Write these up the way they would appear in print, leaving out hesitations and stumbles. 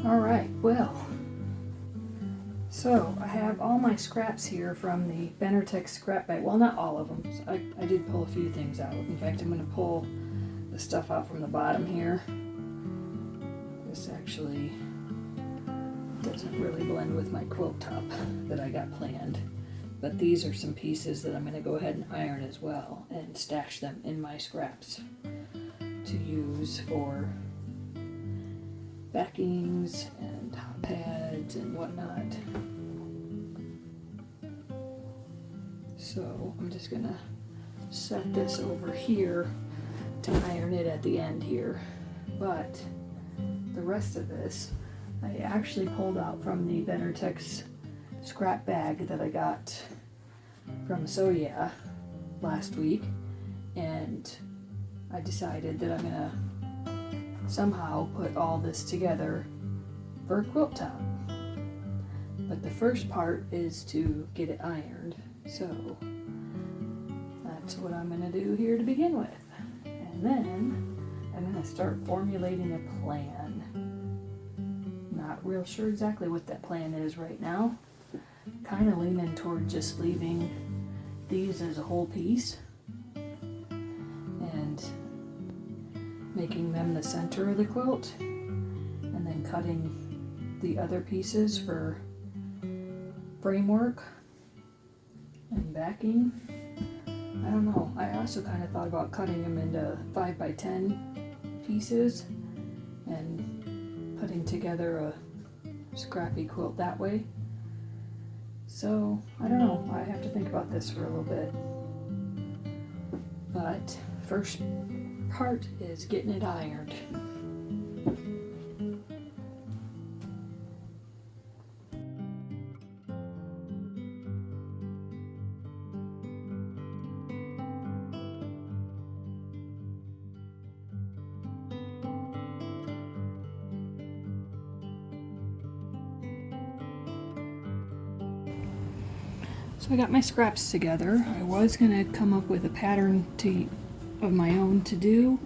Alright, well, so I have all my scraps here from the Benartex Scrapbag. Well, not all of them. So I did pull a few things out. In fact, I'm going to pull the stuff out from the bottom here. This actually doesn't really blend with my quilt top that I got planned. But these are some pieces that I'm going to go ahead and iron as well and stash them in my scraps to use for backings and hot pads and whatnot. So I'm just going to set this over here to iron it at the end here. But the rest of this I actually pulled out from the Benartex scrap bag that I got from So Yeah last week, and I decided that I'm gonna somehow put all this together for a quilt top. But the first part is to get it ironed, so that's what I'm gonna do here to begin with. And then I'm gonna start formulating a plan. Not real sure exactly what that plan is right now. Kind of leaning toward just leaving these as a whole piece and making them the center of the quilt, and then cutting the other pieces for framework and backing. I don't know. I also kind of thought about cutting them into 5x10 pieces and putting together a scrappy quilt that way. So, I don't know. I have to think about this for a little bit. But first part is getting it ironed. So I got my scraps together. I was going to come up with a pattern of my own to do.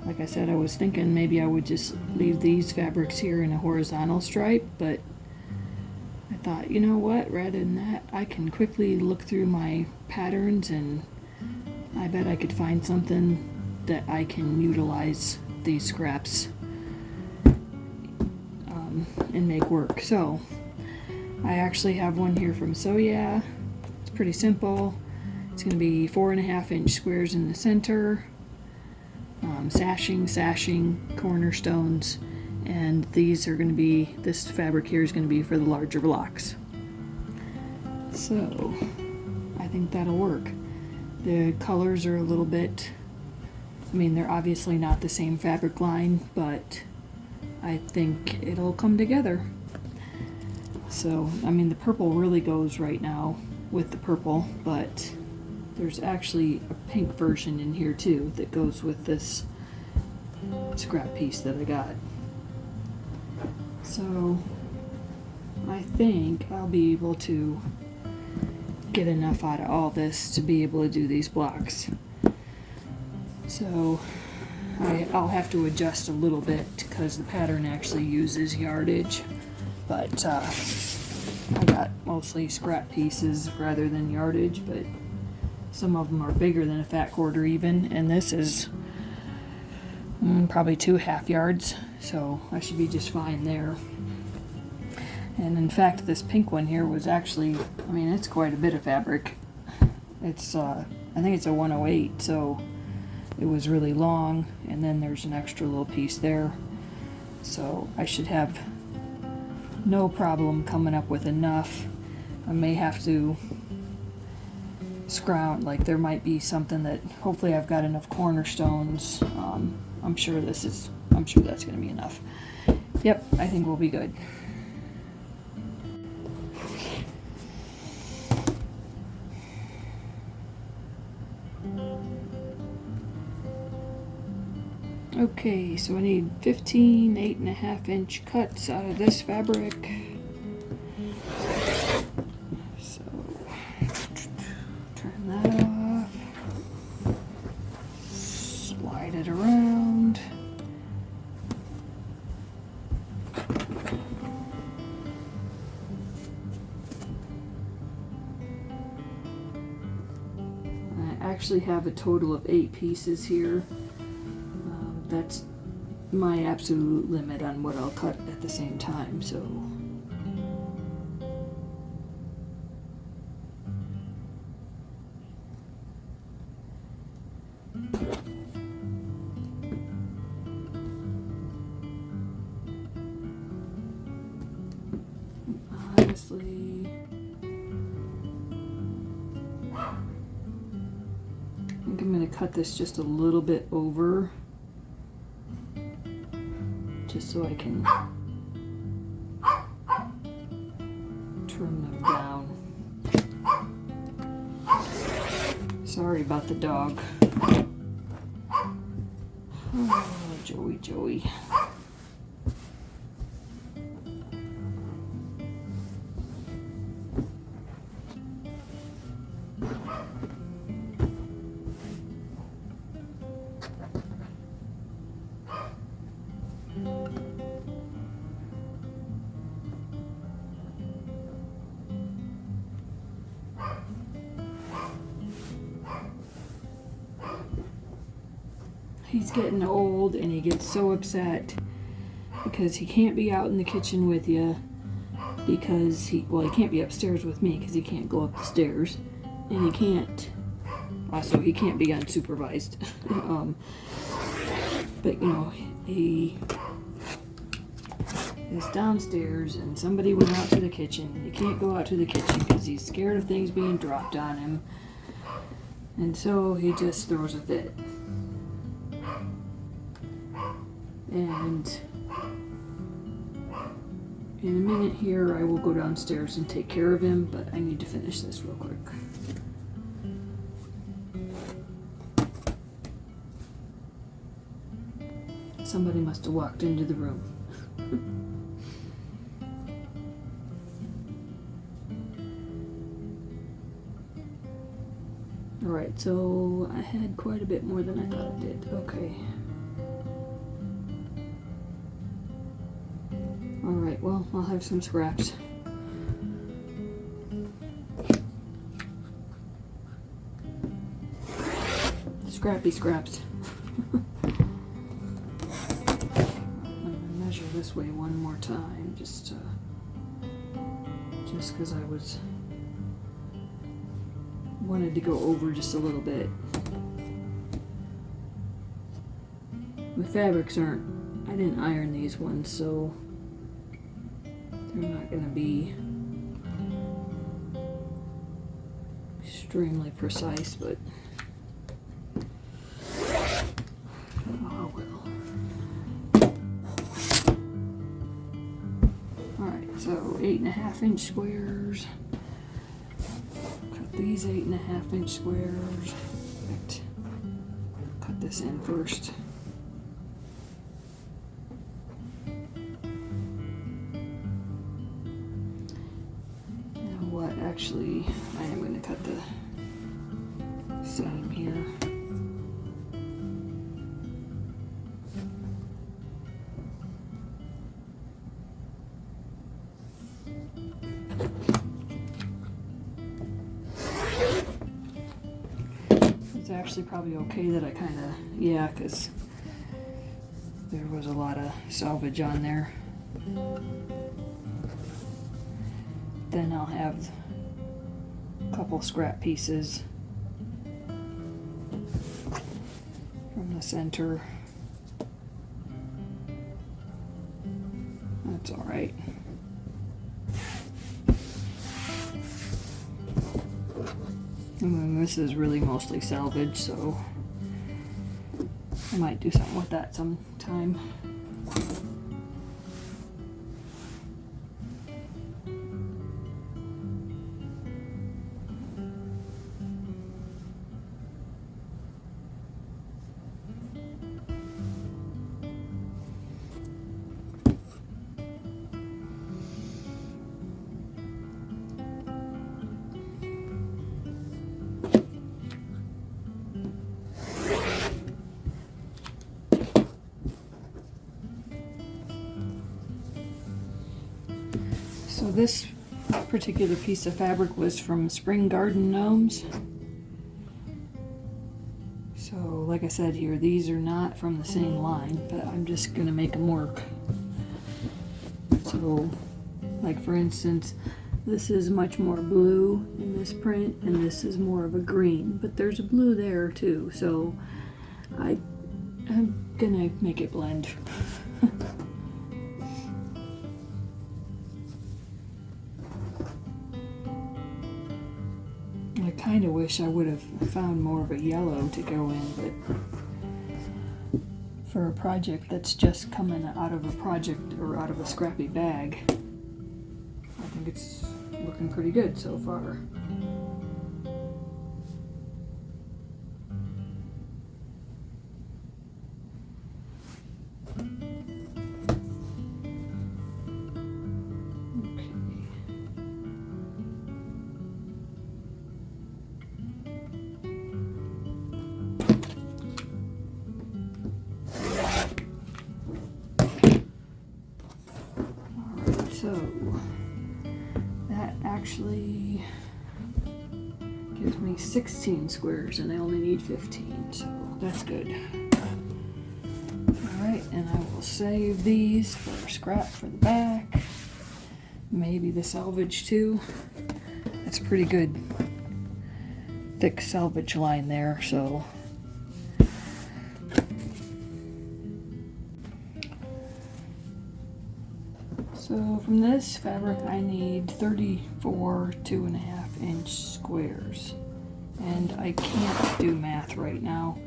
Like I said, I was thinking maybe I would just leave these fabrics here in a horizontal stripe, but I thought, you know what, rather than that, I can quickly look through my patterns and I bet I could find something that I can utilize these scraps and make work. So I actually have one here from So Yeah. Pretty simple. It's going to be 4.5-inch squares in the center, sashing, cornerstones, and these are going to be, this fabric here is going to be for the larger blocks. So I think that'll work. The colors are a little bit, I mean, they're obviously not the same fabric line, but I think it'll come together. So, I mean, the purple really goes right now with the purple, but there's actually a pink version in here too that goes with this scrap piece that I got. So I think I'll be able to get enough out of all this to be able to do these blocks. So I'll have to adjust a little bit because the pattern actually uses yardage, but I got mostly scrap pieces rather than yardage, but some of them are bigger than a fat quarter even, and this is probably 2 half yards, so I should be just fine there. And in fact, this pink one here was actually, I mean, it's quite a bit of fabric. It's I think it's a 108, so it was really long, and then there's an extra little piece there, so I should have no problem coming up with enough. I may have to scrounge, like there might be something that, hopefully I've got enough cornerstones. I'm sure that's going to be enough. Yep, I think we'll be good. Okay, so I need 15 8.5-inch cuts out of this fabric. So, turn that off. Slide it around. I actually have a total of 8 pieces here. That's my absolute limit on what I'll cut at the same time, so honestly, I think I'm going to cut this just a little bit over, just so I can trim them down. Sorry about the dog. Oh, Joey. He's getting old and he gets so upset because he can't be out in the kitchen with you because he can't be upstairs with me because he can't go up the stairs, and he can't be unsupervised. But you know, he is downstairs and somebody went out to the kitchen. He can't go out to the kitchen because he's scared of things being dropped on him, and so he just throws a fit. And in a minute here, I will go downstairs and take care of him, but I need to finish this real quick. Somebody must have walked into the room. Alright, so I had quite a bit more than I thought I did. Okay. Alright, well, I'll have some scraps. Scrappy scraps. I'm gonna measure this way one more time, just because I wanted to go over just a little bit. The fabrics I didn't iron these ones, so they're not going to be extremely precise, but oh well. Alright, so 8.5-inch squares. Cut these 8.5-inch squares. Perfect. Cut this in first. Actually, I am going to cut the seam here. It's actually probably okay that I because there was a lot of salvage on there. Then I'll have couple scrap pieces from the center. That's all right. And then this is really mostly salvage, so I might do something with that sometime. this particular piece of fabric was from Spring Garden Gnomes. So like I said here, these are not from the same line, but I'm just gonna make them work. So like for instance, this is much more blue in this print and this is more of a green, but there's a blue there too, so I'm gonna make it blend. I kind of wish I would have found more of a yellow to go in, but for a project that's just coming out of a project or out of a scrappy bag, I think it's looking pretty good so far. So that actually gives me 16 squares and I only need 15, so that's good. Alright, and I will save these for scrap for the back. Maybe the salvage too. That's pretty good thick salvage line there, so so from this fabric I need 34 2.5 inch squares, and I can't do math right now.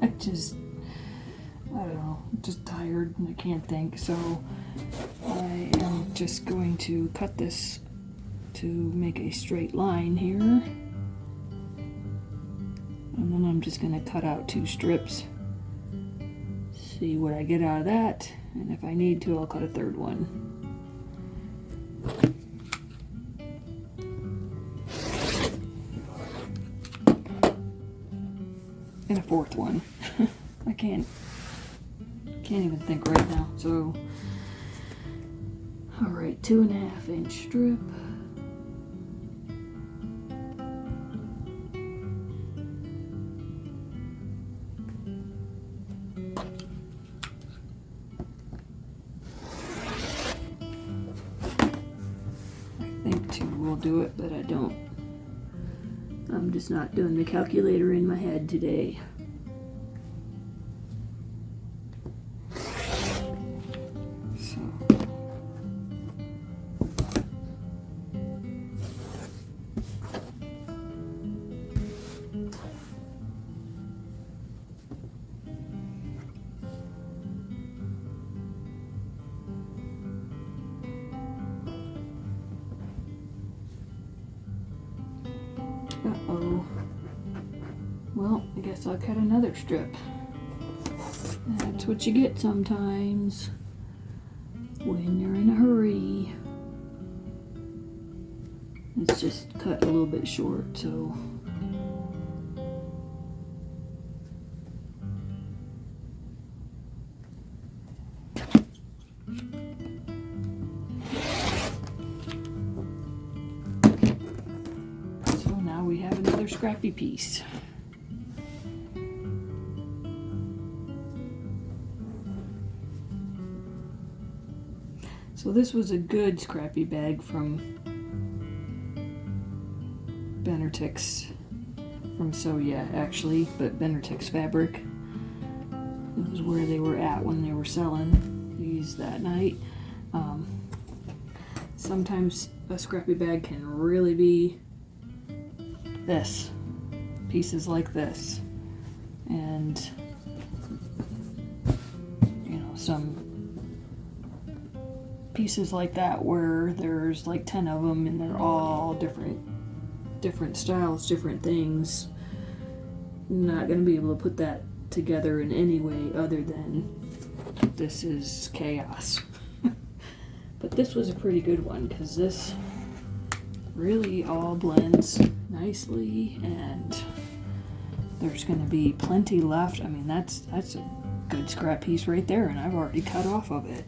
I don't know, I'm just tired and I can't think, so I am just going to cut this to make a straight line here, and then I'm just going to cut out 2 strips, see what I get out of that, and if I need to I'll cut a 3rd one. And a 4th one. I can't even think right now. So, all right, 2.5 inch strip. I think 2 will do it, but I don't. I'm just not doing the calculator in my head today. Uh-oh. Well, I guess I'll cut another strip. That's what you get sometimes when you're in a hurry. It's just cut a little bit short, so we have another scrappy piece. So this was a good scrappy bag from Benartex, from Soya actually, but Benartex fabric. It was where they were at when they were selling these that night. Sometimes a scrappy bag can really be this, pieces like this, and you know, some pieces like that where there's like 10 of them and they're all different styles, different things. I'm not going to be able to put that together in any way other than this is chaos. But this was a pretty good one because this really all blends nicely, and there's going to be plenty left. I mean, that's a good scrap piece right there, and I've already cut off of it.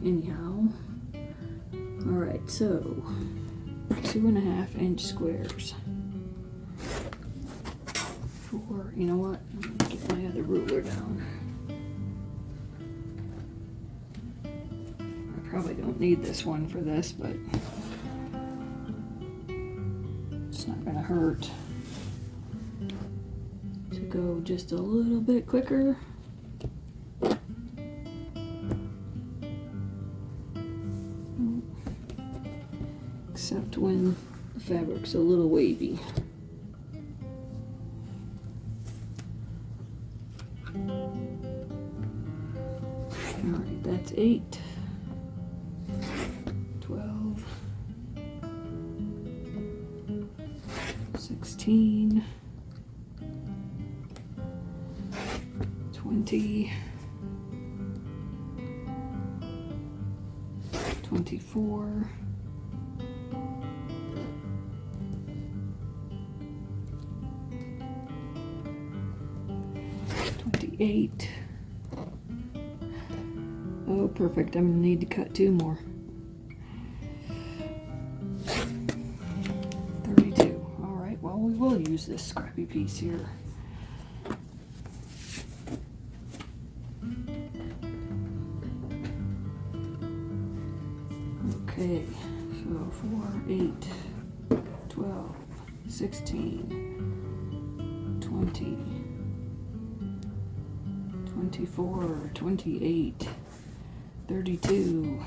anyhow. Alright, so 2.5 inch squares. You know what? I'm gonna get my other ruler down. I probably don't need this one for this, but it's not gonna hurt to go just a little bit quicker. Except when the fabric's a little wavy. Alright, that's 8, 12, 16, 20, 24, 28. Oh, perfect. I'm gonna need to cut 2 more. 32. Alright, well, we will use this scrappy piece here. Okay, so 4, 8, 12, 16, 20, 24, 28, 32,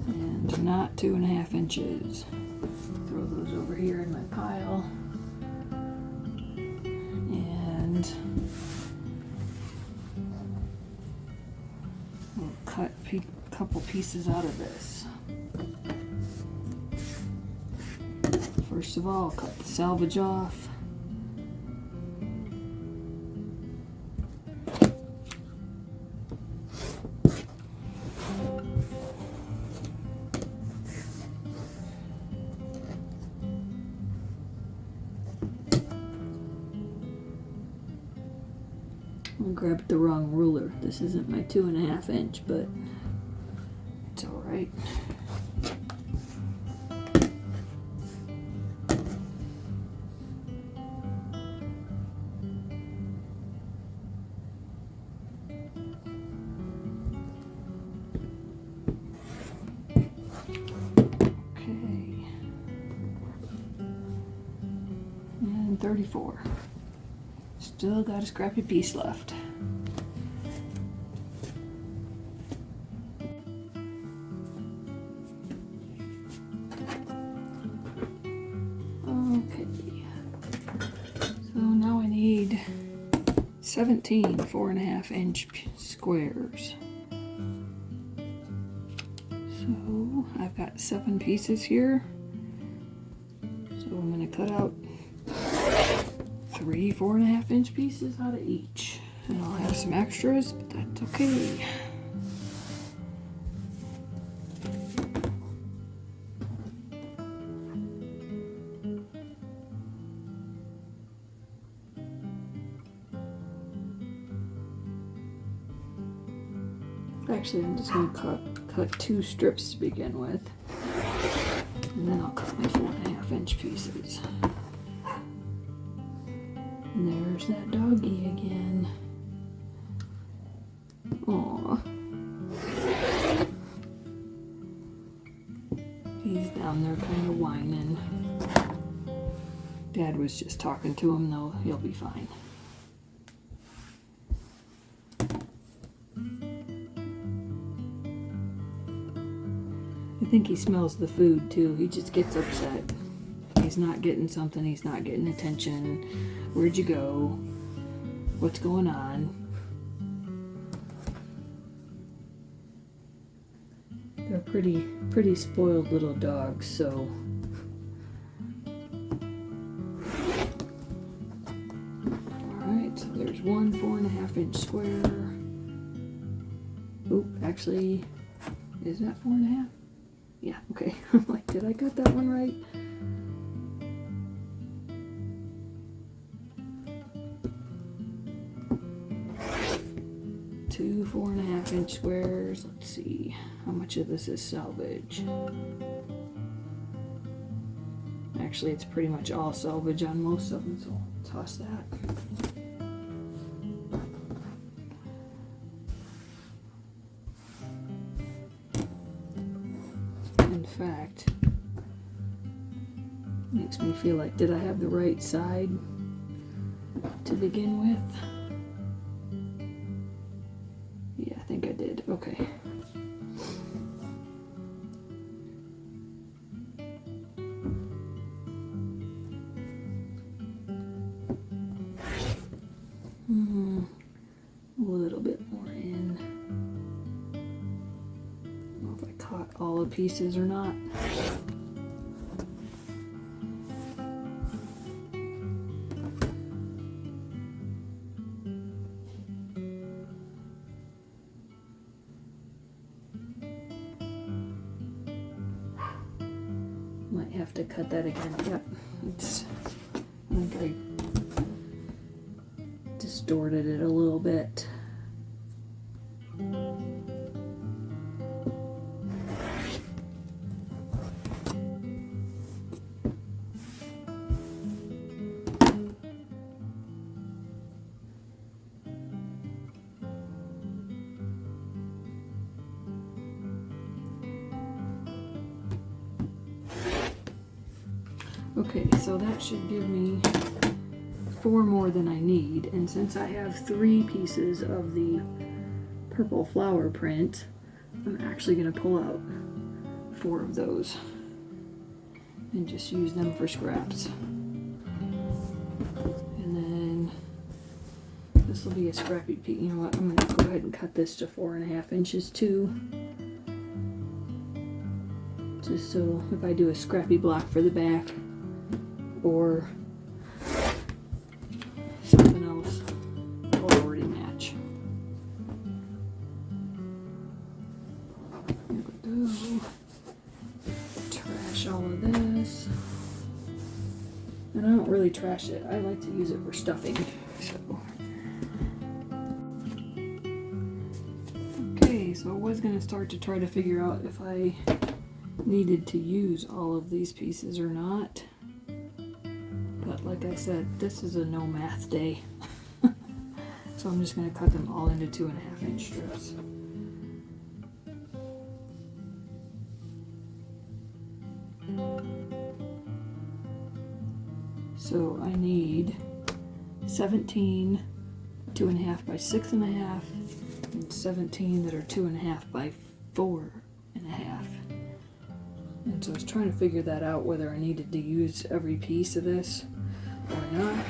and not 2.5 inches. Throw those over here in my pile, and we'll cut a couple pieces out of this. First of all, cut the selvage off. I grabbed the wrong ruler. This isn't my 2.5 inch, but it's alright. Okay. And 34. Still got a scrappy piece left. Okay. So now I need 17 4.5 inch squares. So I've got 7 pieces here. So I'm going to cut out 3 4.5 inch pieces out of each, and I'll have some extras, but that's okay. Actually, I'm just going to cut 2 strips to begin with, and then I'll cut my 4.5 inch pieces. And there's that doggy again. Aww. He's down there kind of whining. Dad was just talking to him, though. He'll be fine. I think he smells the food, too. He just gets upset. He's not getting something. He's not getting attention. Where'd you go? What's going on? They're pretty spoiled little dogs, so. Alright, so there's one 4.5 inch square. Oop, actually, is that 4.5? Yeah, okay. I'm like, did I cut that one right? 2 4.5-inch squares. Let's see how much of this is salvage. Actually, it's pretty much all salvage on most of them, so I'll toss that. In fact, makes me feel like, did I have the right side to begin with? Yeah, I think I did. Okay. A little bit more in. I don't know if I caught all the pieces or not. Might have to cut that again. Yep, I think I distorted it a little bit. Okay, so that should give me 4 more than I need, and since I have 3 pieces of the purple flower print, I'm actually going to pull out 4 of those and just use them for scraps. And then this will be a scrappy piece. You know what, I'm going to go ahead and cut this to 4.5 inches too, just so if I do a scrappy block for the back or something else, will already match. Here we go. Trash all of this. And I don't really trash it. I like to use it for stuffing. So. Okay, so I was going to start to try to figure out if I needed to use all of these pieces or not. But like I said, this is a no math day. So I'm just going to cut them all into 2.5-inch strips. So I need 17 2.5 by 6.5 and 17 that are 2.5 by 4.5. And so I was trying to figure that out, whether I needed to use every piece of this or not.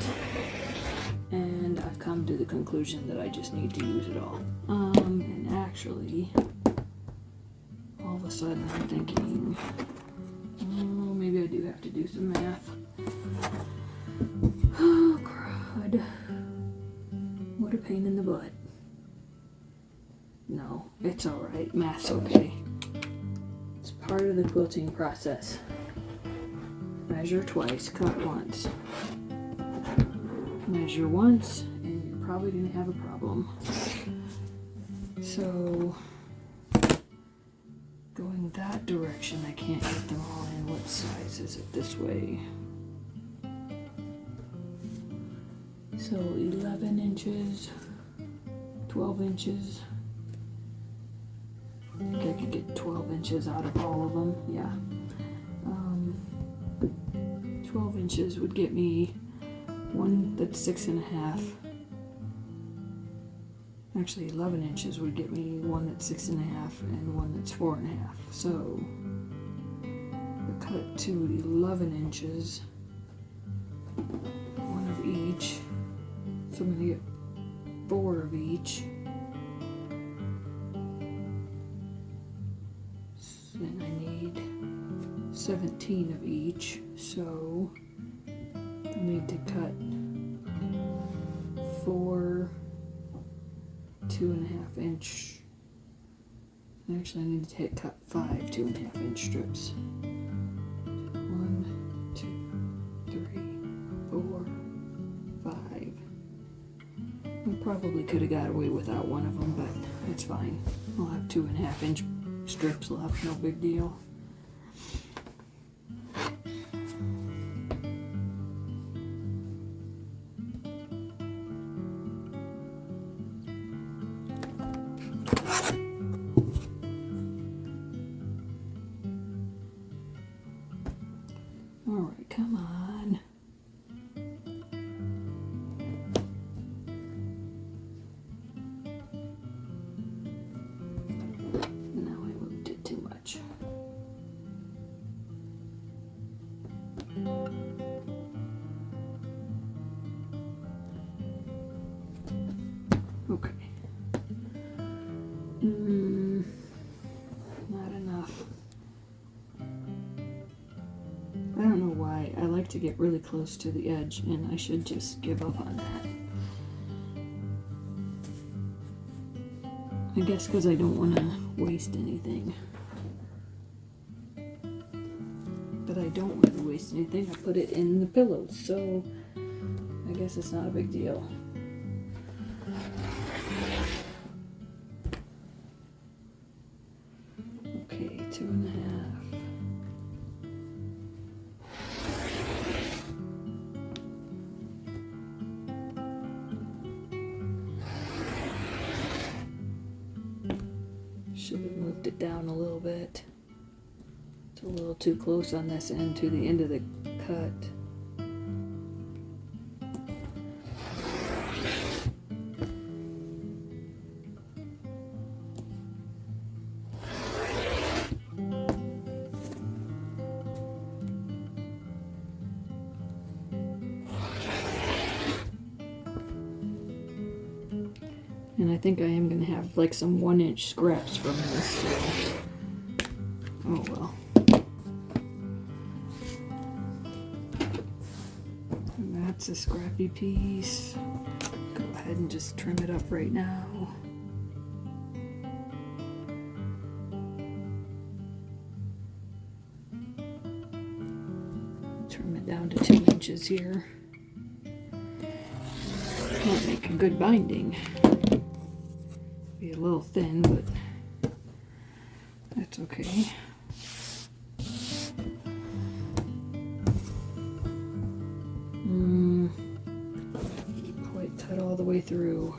And I've come to the conclusion that I just need to use it all. And actually, all of a sudden I'm thinking, oh, maybe I do have to do some math. Oh, crud. What a pain in the butt. No, it's alright. Math's okay. It's part of the quilting process. Measure twice, cut once. Measure once, and you're probably going to have a problem. So, going that direction, I can't get them all in. What size is it this way? So 11 inches, 12 inches. I think I could get 12 inches out of all of them, yeah. 12 inches would get me one that's 6.5. Actually, 11 inches would get me one that's 6.5 and one that's 4.5. So, I cut to 11 inches, one of each. So I'm going to get 4 of each. Then I need 17 of each, so I need to cut 4 2.5-inch. Actually, I need to cut 5 2.5-inch strips. 1, 2, 3, 4, 5. I'll probably could have got away without one of them, but it's fine. I'll have 2.5 inch strips left, no big deal. All right, come on. Now I moved it too much. Okay. Not enough. I don't know why. I like to get really close to the edge, and I should just give up on that. I guess because I don't want to waste anything. But I don't want to waste anything. I put it in the pillows, so I guess it's not a big deal. Okay, 2.5. Should have moved it down a little bit. It's a little too close on this end to the end of the cut. And I think I am going to have like some 1-inch scraps from this. So. Oh well. And that's a scrappy piece. Go ahead and just trim it up right now. Trim it down to 2 inches here. Might make a good binding. Be a little thin, but that's okay. Quite tight all the way through.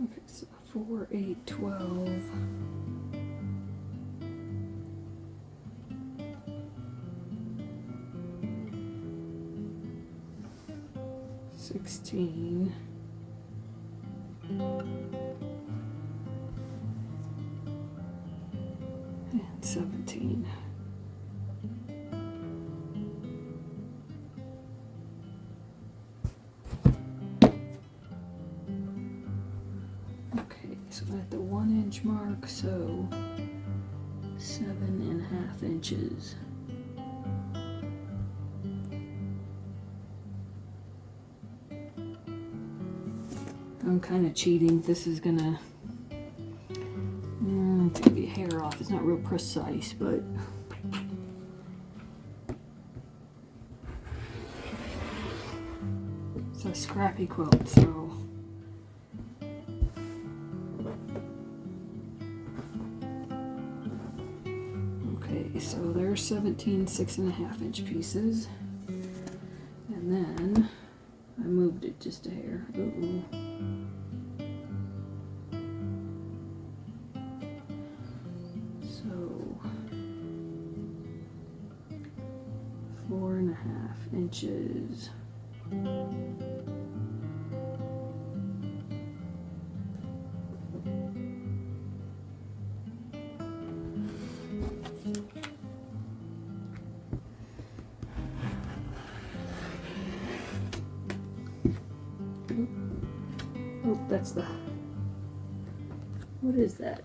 Okay, so 4, 8, 12. $16. And 17. So at the 1-inch mark, so 7.5 inches. I'm kind of cheating. This is gonna, it's gonna be a hair off. It's not real precise, but it's a scrappy quilt, so. So there's 17 6.5-inch pieces, and then I moved it just a hair. Ooh. So 4.5 inches. Oh, that's the, what is that?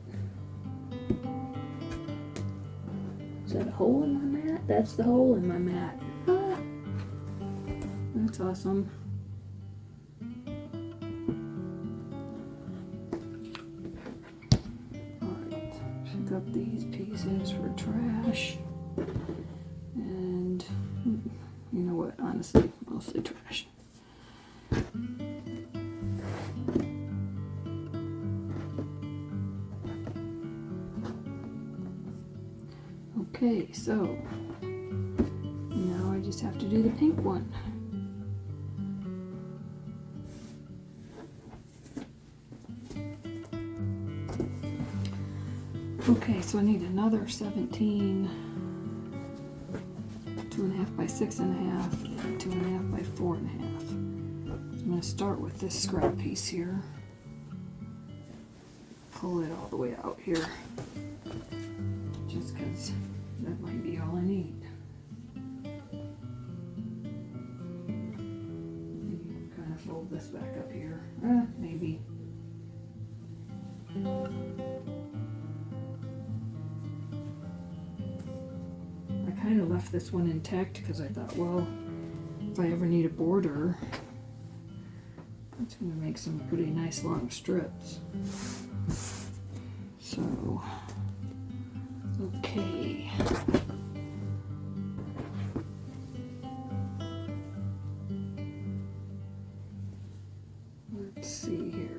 that a hole in my mat? That's the hole in my mat. Ah, that's awesome. Alright, pick up these pieces for trash. And you know what, honestly, mostly trash. Okay, so now I just have to do the pink one. Okay, so I need another 17, 2.5 by 6.5, and 2.5 by 4.5. So I'm going to start with this scrap piece here. Pull it all the way out here, just because that might be all I need. Maybe kind of fold this back up here. Maybe. I kind of left this one intact because I thought, well, if I ever need a border, it's going to make some pretty nice long strips. So, okay. Let's see here.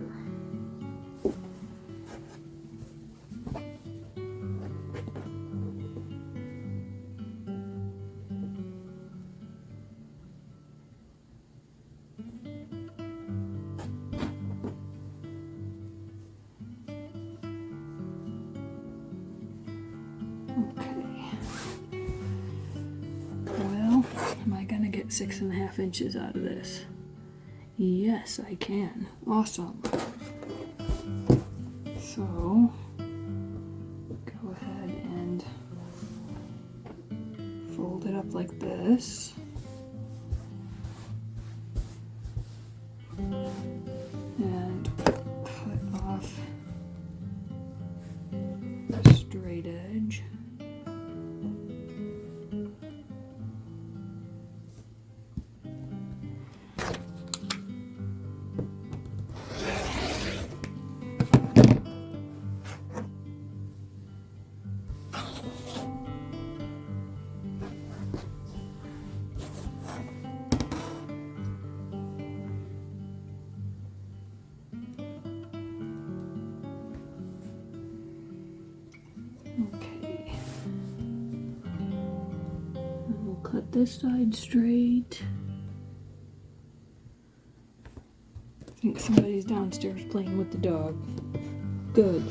Am I gonna get 6.5 inches out of this? Yes, I can. Awesome. So, go ahead and fold it up like this. And cut off the straight edge. Okay, and we'll cut this side straight. I think somebody's downstairs playing with the dog. Good.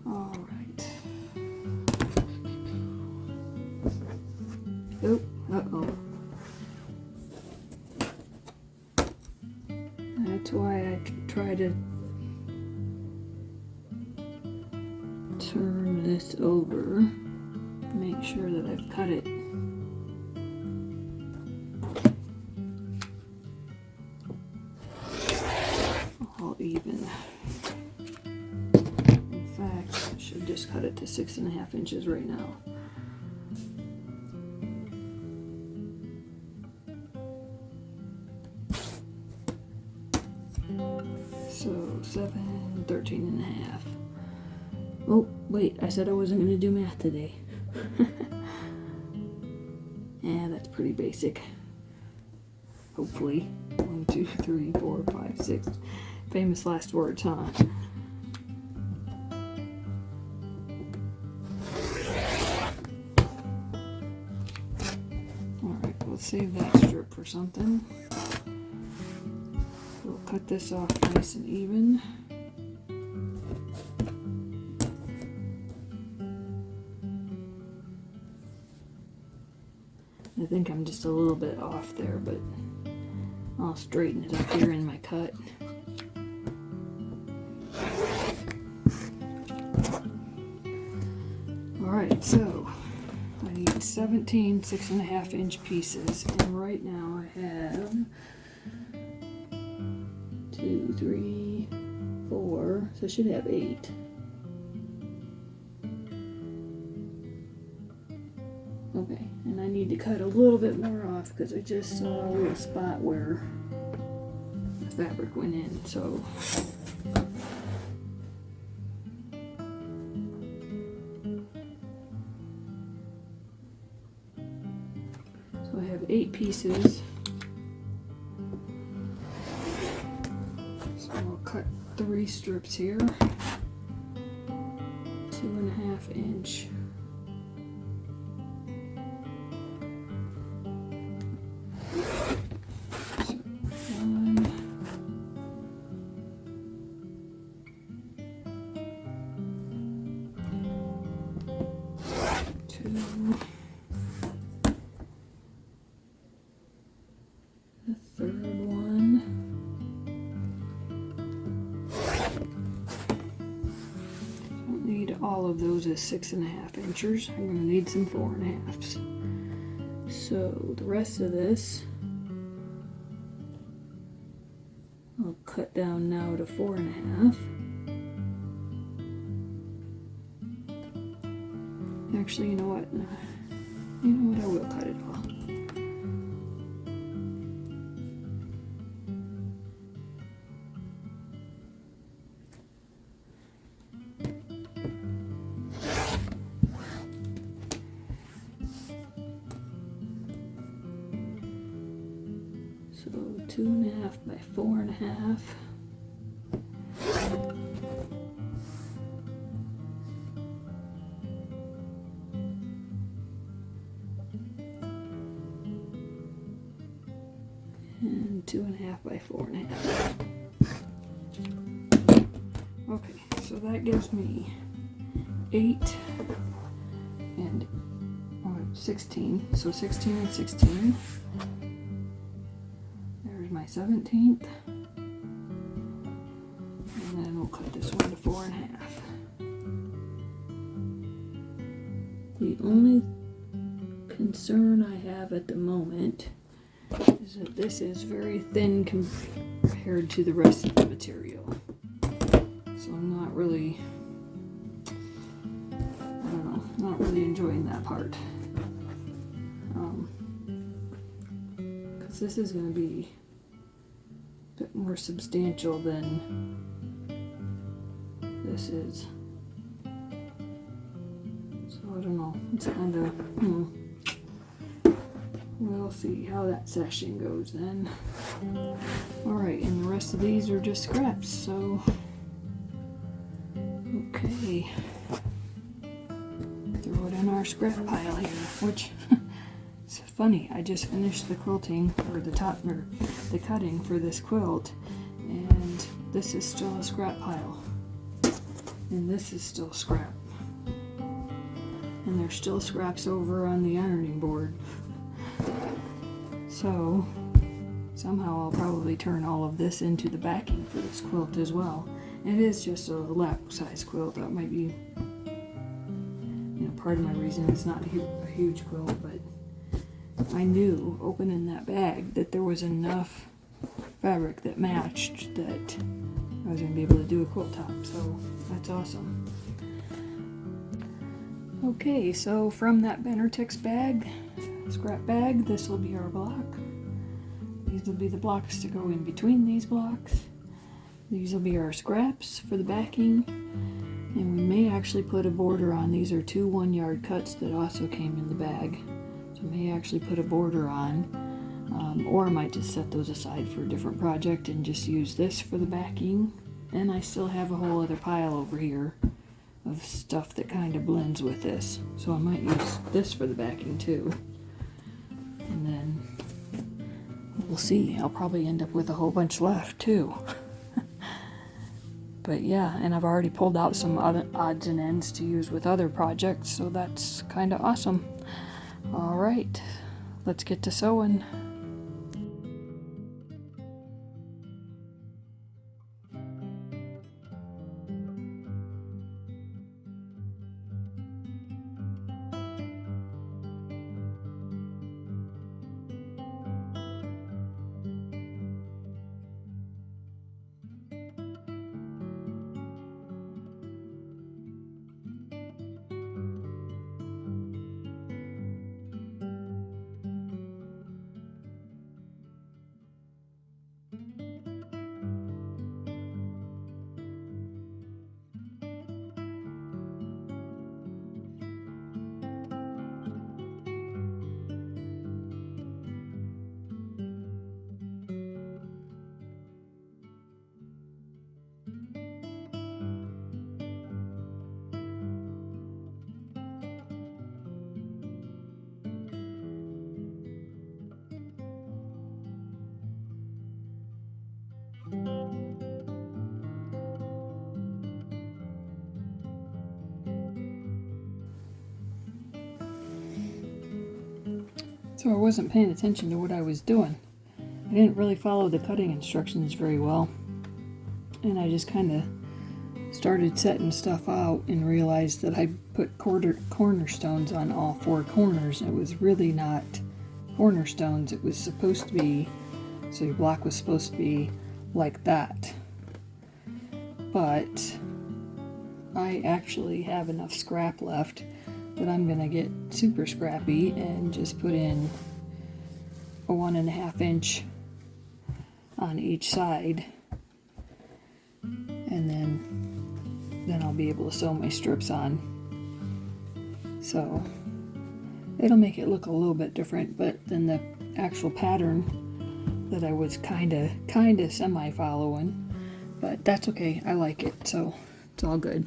All right. Oh, uh-oh. That's why I try to turn this over, make sure that I've cut it all even. In fact, I should just cut it to 6.5 inches right now. So 7, 13.5. Oh, wait, I said I wasn't going to do math today. Yeah, that's pretty basic. Hopefully. 1, 2, 3, 4, 5, 6. Famous last words, huh? Alright, we'll save that strip for something. We'll cut this off nice and even. I think I'm just a little bit off there, but I'll straighten it up here in my cut. Alright, so I need 17 6.5 inch pieces, and right now I have 2, 3, 4, so I should have 8. Okay, and I need to cut a little bit more off because I just saw a little spot where the fabric went in, so I have 8 pieces. So I'll cut 3 strips here, 2.5 inch. All of those is 6.5 inches. I'm going to need some 4.5s. So the rest of this I'll cut down now to 4.5. Actually, you know what? I will cut it off. So 2.5 by 4.5. And 2.5 by 4.5. Okay, so that gives me 8 and 16. So 16 and 16. There's my 17th. And then we'll cut this one to 4.5. The only concern I have at the moment is that this is very thin compared to the rest of the material. So I'm not really, not really enjoying that part. Because this is going to be a bit more substantial than this is. So I don't know, it's kind of, we'll see how that session goes then. Alright, and the rest of these are just scraps, so okay. Throw it in our scrap pile here, which it's funny, I just finished the quilting, or the cutting for this quilt, and this is still a scrap pile. And this is still scrap. And there's still scraps over on the ironing board. So somehow I'll probably turn all of this into the backing for this quilt as well. It is just a lap size quilt. That might be, part of my reason it's not a huge quilt, but I knew opening that bag that there was enough fabric that matched that I was going to be able to do a quilt top, so that's awesome. Okay, so from that Benartex bag, scrap bag, this will be our block. These will be the blocks to go in between these blocks. These will be our scraps for the backing, and we may actually put a border on. These are 2 1-yard cuts that also came in the bag, so I may actually put a border on, or I might just set those aside for a different project and just use this for the backing. And I still have a whole other pile over here of stuff that kind of blends with this, so I might use this for the backing too. And then we'll see. I'll probably end up with a whole bunch left too. But yeah, and I've already pulled out some other odds and ends to use with other projects, so that's kind of awesome. All right, let's get to sewing. So I wasn't paying attention to what I was doing. I didn't really follow the cutting instructions very well. And I just kind of started setting stuff out and realized that I put cornerstones on all four corners. It was really not cornerstones. It was supposed to be, so your block was supposed to be like that. But I actually have enough scrap left that I'm gonna get super scrappy and just put in a 1.5 inch on each side, and then I'll be able to sew my strips on. So it'll make it look a little bit different, but then the actual pattern that I was kinda semi following, but that's okay. I like it, so it's all good.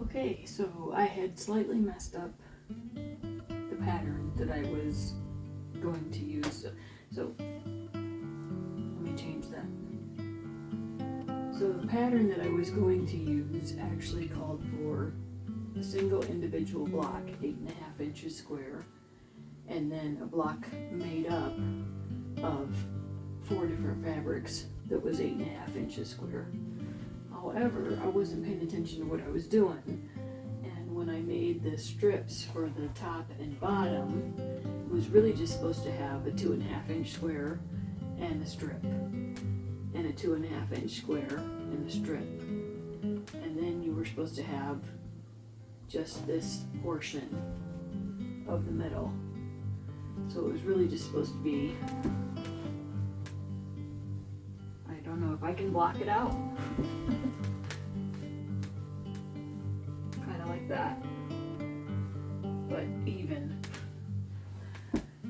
Okay, so I had slightly messed up the pattern that I was going to use. So let me change that. So the pattern that I was going to use actually called for a single individual block, 8.5 inches square, and then a block made up of 4 different fabrics that was 8.5 inches square. However, I wasn't paying attention to what I was doing, and when I made the strips for the top and bottom, it was really just supposed to have a 2.5 inch square and a strip, and a 2.5 inch square and a strip, and then you were supposed to have just this portion of the middle. So it was really just supposed to be, I don't know if I can block it out. Kind of like that, but even.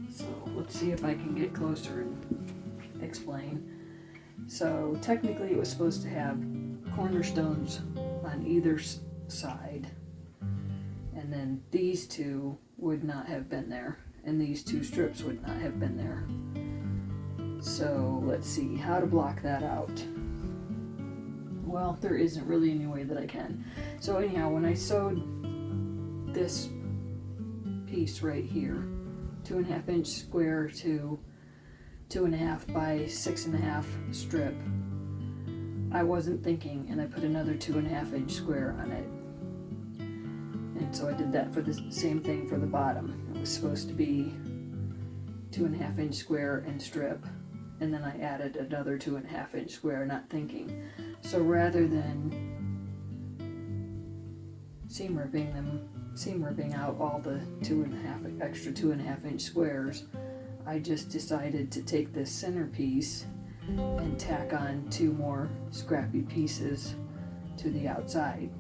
So let's see if I can get closer and explain. So technically it was supposed to have cornerstones on either side, and then these two would not have been there, and these two strips would not have been there. So let's see how to block that out. Well, there isn't really any way that I can. So anyhow, when I sewed this piece right here, 2.5 inch square to 2.5 by 6.5 strip, I wasn't thinking, and I put another 2.5 inch square on it. And so I did that for the same thing for the bottom. It was supposed to be 2.5 inch square and strip, and then I added another 2.5 inch square, not thinking. So rather than seam ripping out all the extra 2.5 inch squares, I just decided to take this center piece and tack on 2 more scrappy pieces to the outside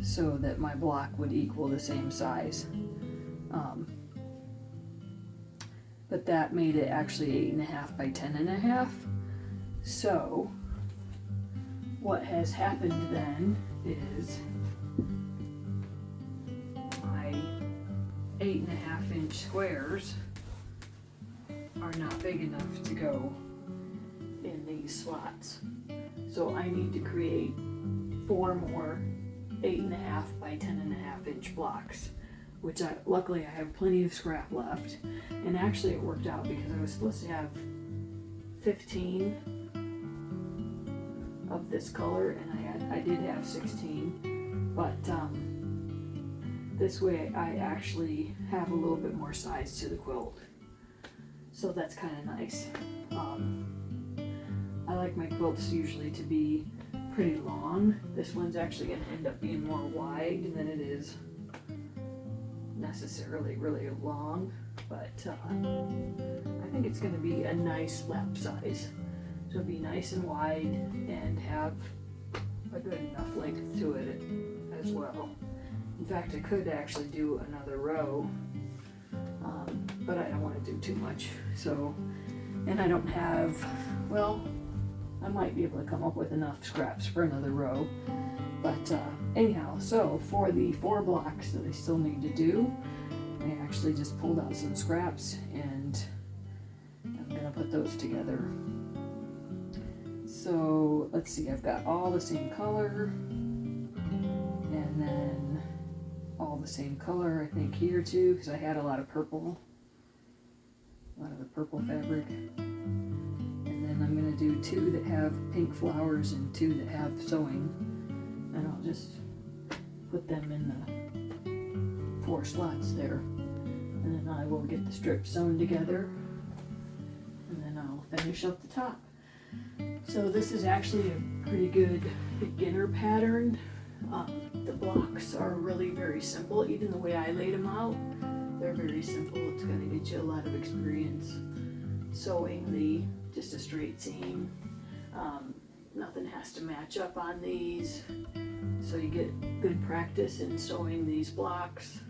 so that my block would equal the same size. But that made it actually 8.5 by 10.5. So what has happened then is my 8.5 inch squares are not big enough to go in these slots. So I need to create 4 more 8.5 by 10.5 inch blocks, which luckily I have plenty of scrap left. And actually it worked out because I was supposed to have 15 of this color, and I did have 16, but this way I actually have a little bit more size to the quilt, so that's kind of nice. I like my quilts usually to be pretty long. This one's actually going to end up being more wide than it is necessarily really long, but I think it's going to be a nice lap size. So it'll be nice and wide and have a good enough length to it as well. In fact, I could actually do another row, but I don't want to do too much. So, and I don't have, well, I might be able to come up with enough scraps for another row. But anyhow, so for the 4 blocks that I still need to do, I actually just pulled out some scraps and I'm gonna put those together. So let's see, I've got all the same color, and then all the same color I think here too, because I had a lot of purple, a lot of the purple fabric. And then I'm gonna do 2 that have pink flowers and 2 that have sewing, and I'll just put them in the 4 slots there, and then I will get the strips sewn together, and then I'll finish up the top. So this is actually a pretty good beginner pattern. The blocks are really very simple, even the way I laid them out, they're very simple. It's going to get you a lot of experience sewing just a straight seam. Nothing has to match up on these, so you get good practice in sewing these blocks.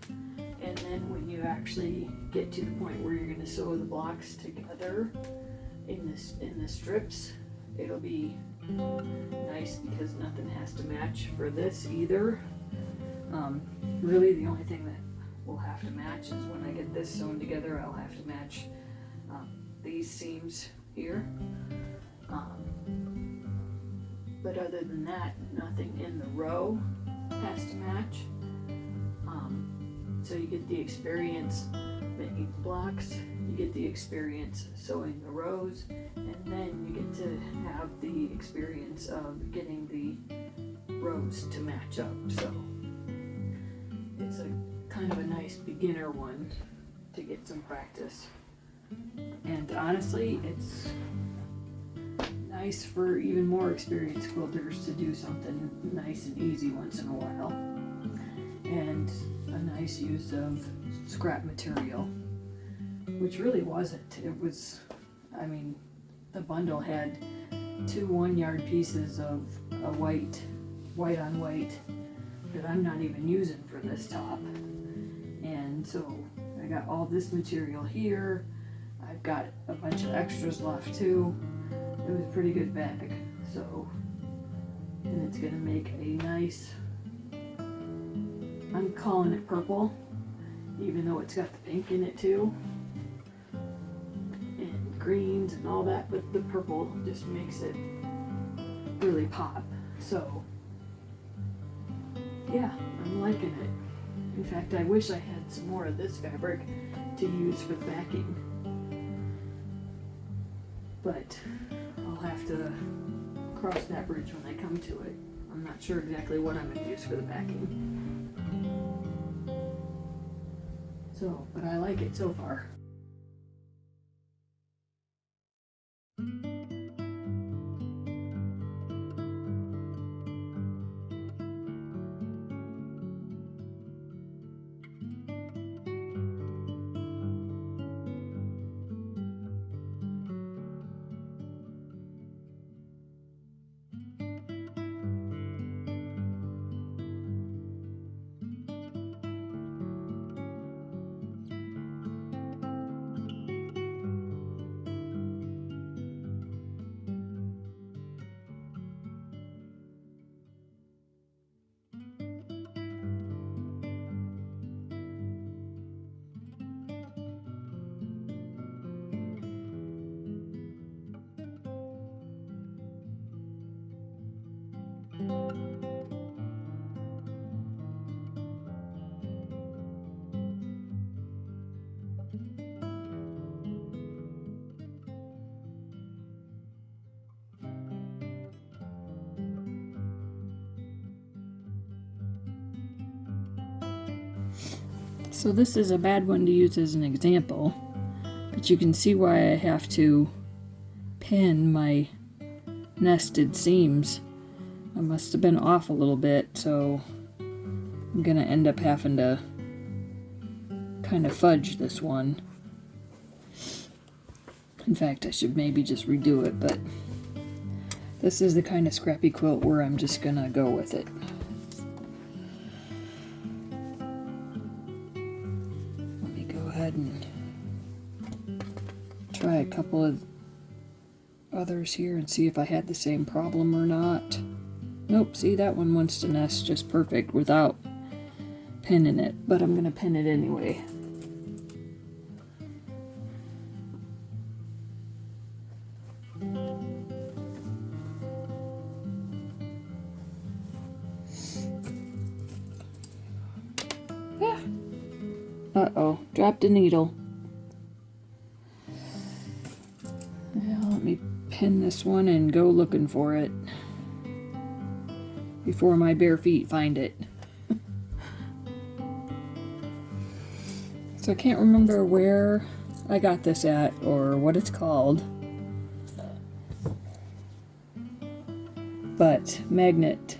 And then when you actually get to the point where you're going to sew the blocks together in the strips, it'll be nice because nothing has to match for this either. Really the only thing that will have to match is when I get this sewn together, I'll have to match these seams here. But other than that, nothing in the row has to match. So you get the experience making the blocks, you get the experience sewing the rows, and then you get to have the experience of getting the rows to match up. So it's a kind of a nice beginner one to get some practice. And honestly, it's nice for even more experienced quilters to do something nice and easy once in a while. And a nice use of scrap material, which really wasn't. It was, I mean, the bundle had 2 1-yard pieces of a white on white that I'm not even using for this top. And so I got all this material here. I've got a bunch of extras left too. It was a pretty good bag. So, and it's gonna make a nice, I'm calling it purple, even though it's got the pink in it too, and greens and all that, but the purple just makes it really pop. So yeah, I'm liking it. In fact, I wish I had some more of this fabric to use for the backing, but I'll have to cross that bridge when I come to it. I'm not sure exactly what I'm going to use for the backing. So, but I like it so far. So this is a bad one to use as an example, but you can see why I have to pin my nested seams. I must have been off a little bit, so I'm gonna end up having to kind of fudge this one. In fact, I should maybe just redo it, but this is the kind of scrappy quilt where I'm just gonna go with it. Let me go ahead and try a couple of others here and see if I had the same problem or not. Nope, see, that one wants to nest just perfect without pinning it, but I'm gonna pin it anyway. Uh-oh, dropped a needle. Now let me pin this one and go looking for it before my bare feet find it. So I can't remember where I got this at or what it's called, but magnet.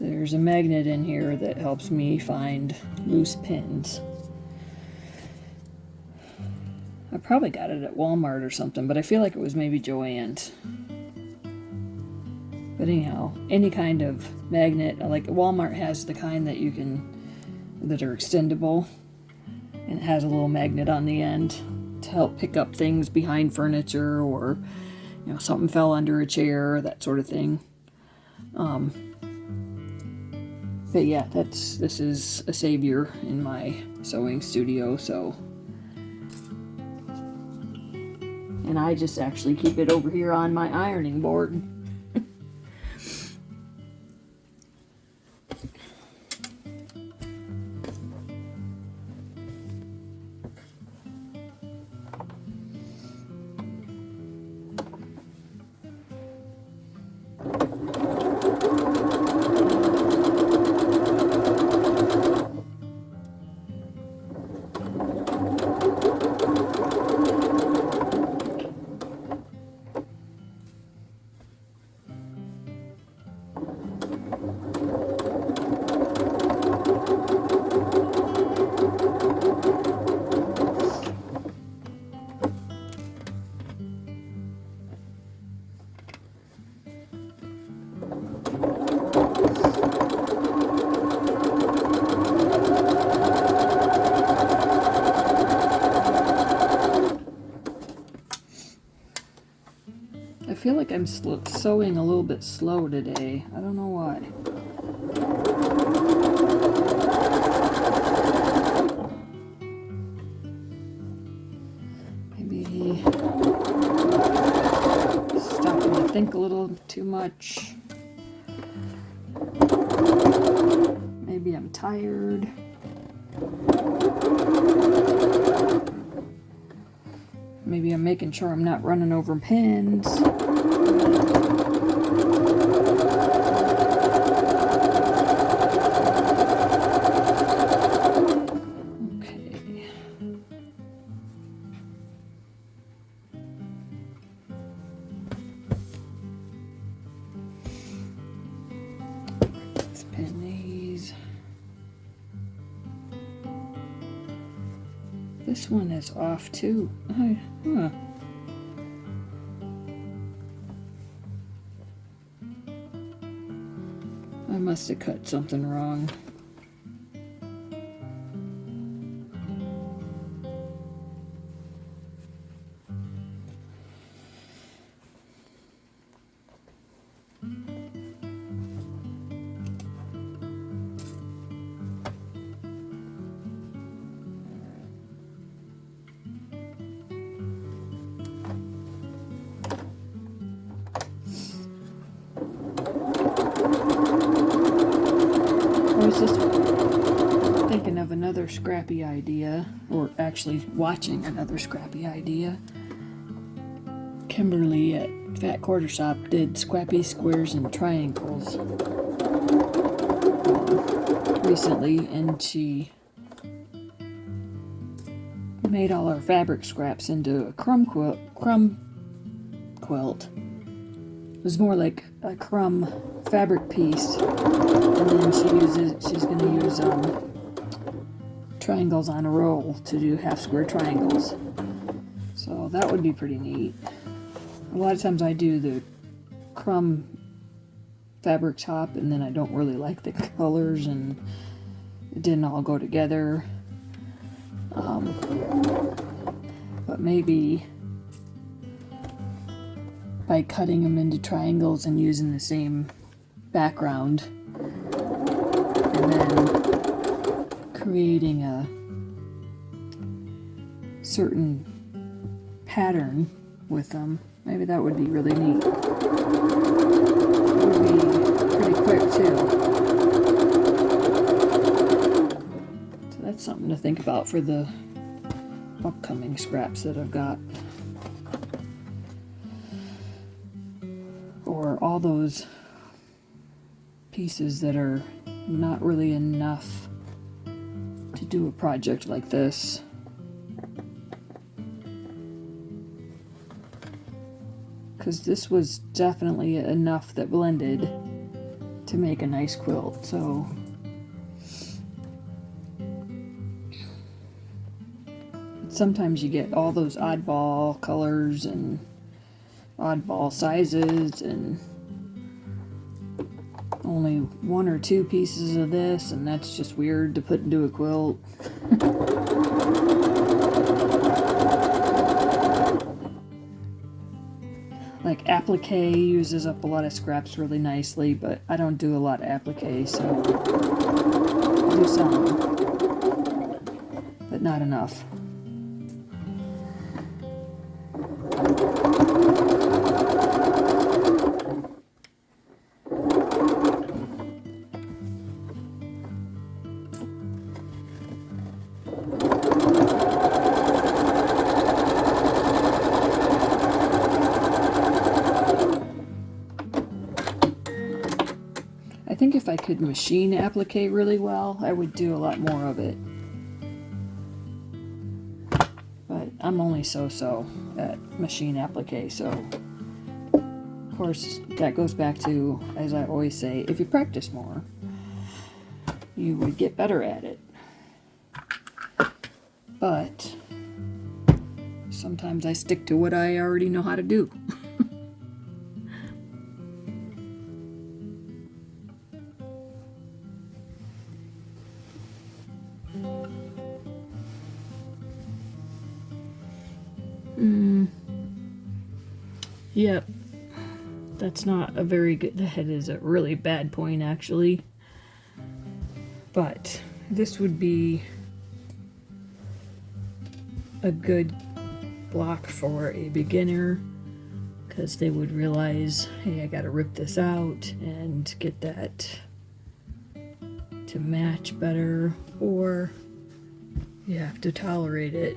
There's a magnet in here that helps me find loose pins. I probably got it at Walmart or something, but I feel like it was maybe Joann's. But anyhow, any kind of magnet, like Walmart has the kind that you can, that are extendable, and it has a little magnet on the end to help pick up things behind furniture, or you know, something fell under a chair, that sort of thing. But yeah, this is a savior in my sewing studio, so. And I just actually keep it over here on my ironing board. I feel like I'm sewing a little bit slow today. I don't know why. Maybe stopping to think a little too much. Maybe I'm tired. Maybe I'm making sure I'm not running over pins. Okay. Let's pin these. This one is off too. Huh. I must have cut something wrong. I was just thinking of another scrappy idea, or actually watching another scrappy idea. Kimberly at Fat Quarter Shop did scrappy squares and triangles recently, and she made all our fabric scraps into a crumb quilt. It was more like a crumb fabric piece, and then she's going to use triangles on a roll to do half square triangles. So that would be pretty neat. A lot of times I do the crumb fabric top, and then I don't really like the colors, and it didn't all go together. But maybe by cutting them into triangles and using the same background, and then creating a certain pattern with them, maybe that would be really neat. It would be pretty quick too. So that's something to think about for the upcoming scraps that I've got. Or all those pieces that are not really enough to do a project like this. Because this was definitely enough that blended to make a nice quilt. So sometimes you get all those oddball colors and oddball sizes and only one or two pieces of this, and that's just weird to put into a quilt. Like applique uses up a lot of scraps really nicely, but I don't do a lot of applique, so I do some, but not enough. I think if I could machine applique really well, I would do a lot more of it. But I'm only so-so at machine applique, so of course that goes back to, as I always say, if you practice more, you would get better at it. But sometimes I stick to what I already know how to do. Yep, that's not a very good, that is a really bad point actually, but this would be a good block for a beginner, because they would realize, hey, I gotta rip this out and get that to match better, or you have to tolerate it,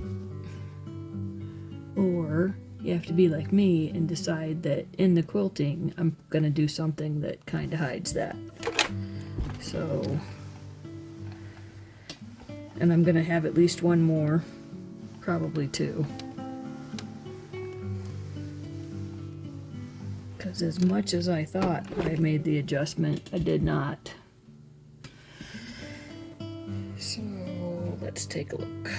or you have to be like me and decide that in the quilting I'm gonna do something that kind of hides that. So, and I'm gonna have at least one more, probably two, because as much as I thought I made the adjustment, I did not. So let's take a look.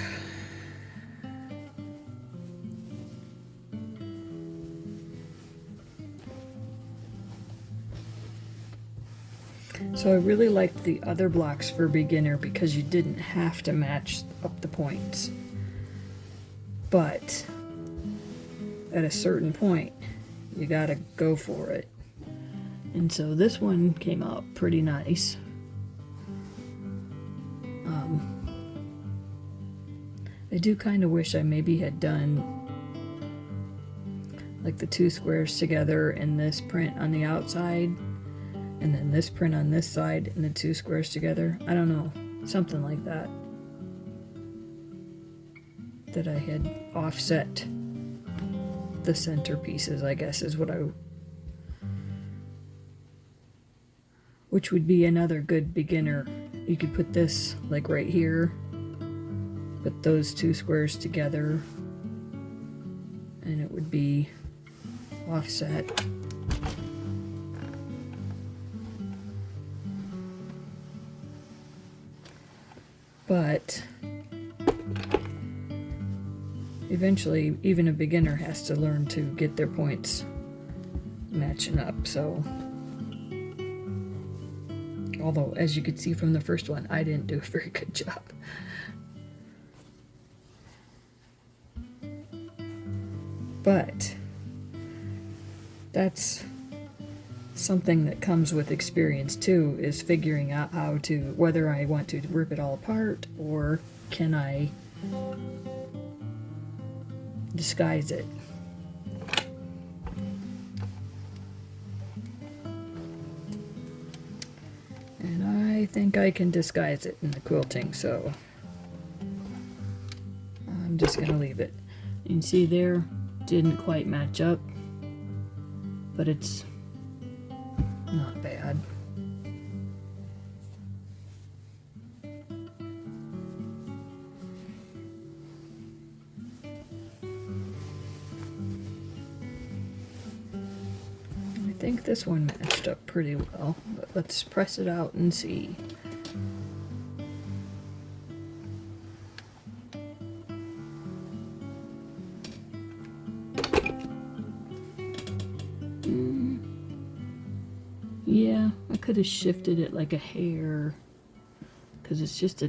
So I really liked the other blocks for beginner because you didn't have to match up the points. But at a certain point, you gotta go for it. And so this one came out pretty nice. I do kind of wish I maybe had done like the two squares together and this print on the outside, and then this print on this side and the two squares together. I don't know, something like that. That I had offset the center pieces, I guess is what which would be another good beginner. You could put this like right here, put those two squares together and it would be offset. But eventually, even a beginner has to learn to get their points matching up, so. Although, as you could see from the first one, I didn't do a very good job. But that's something that comes with experience too, is figuring out how to, whether I want to rip it all apart or can I disguise it. And I think I can disguise it in the quilting, so I'm just gonna leave it. You can see there, didn't quite match up, but it's not bad. I think this one matched up pretty well, but let's press it out and see. Yeah, I could have shifted it like a hair, because it's just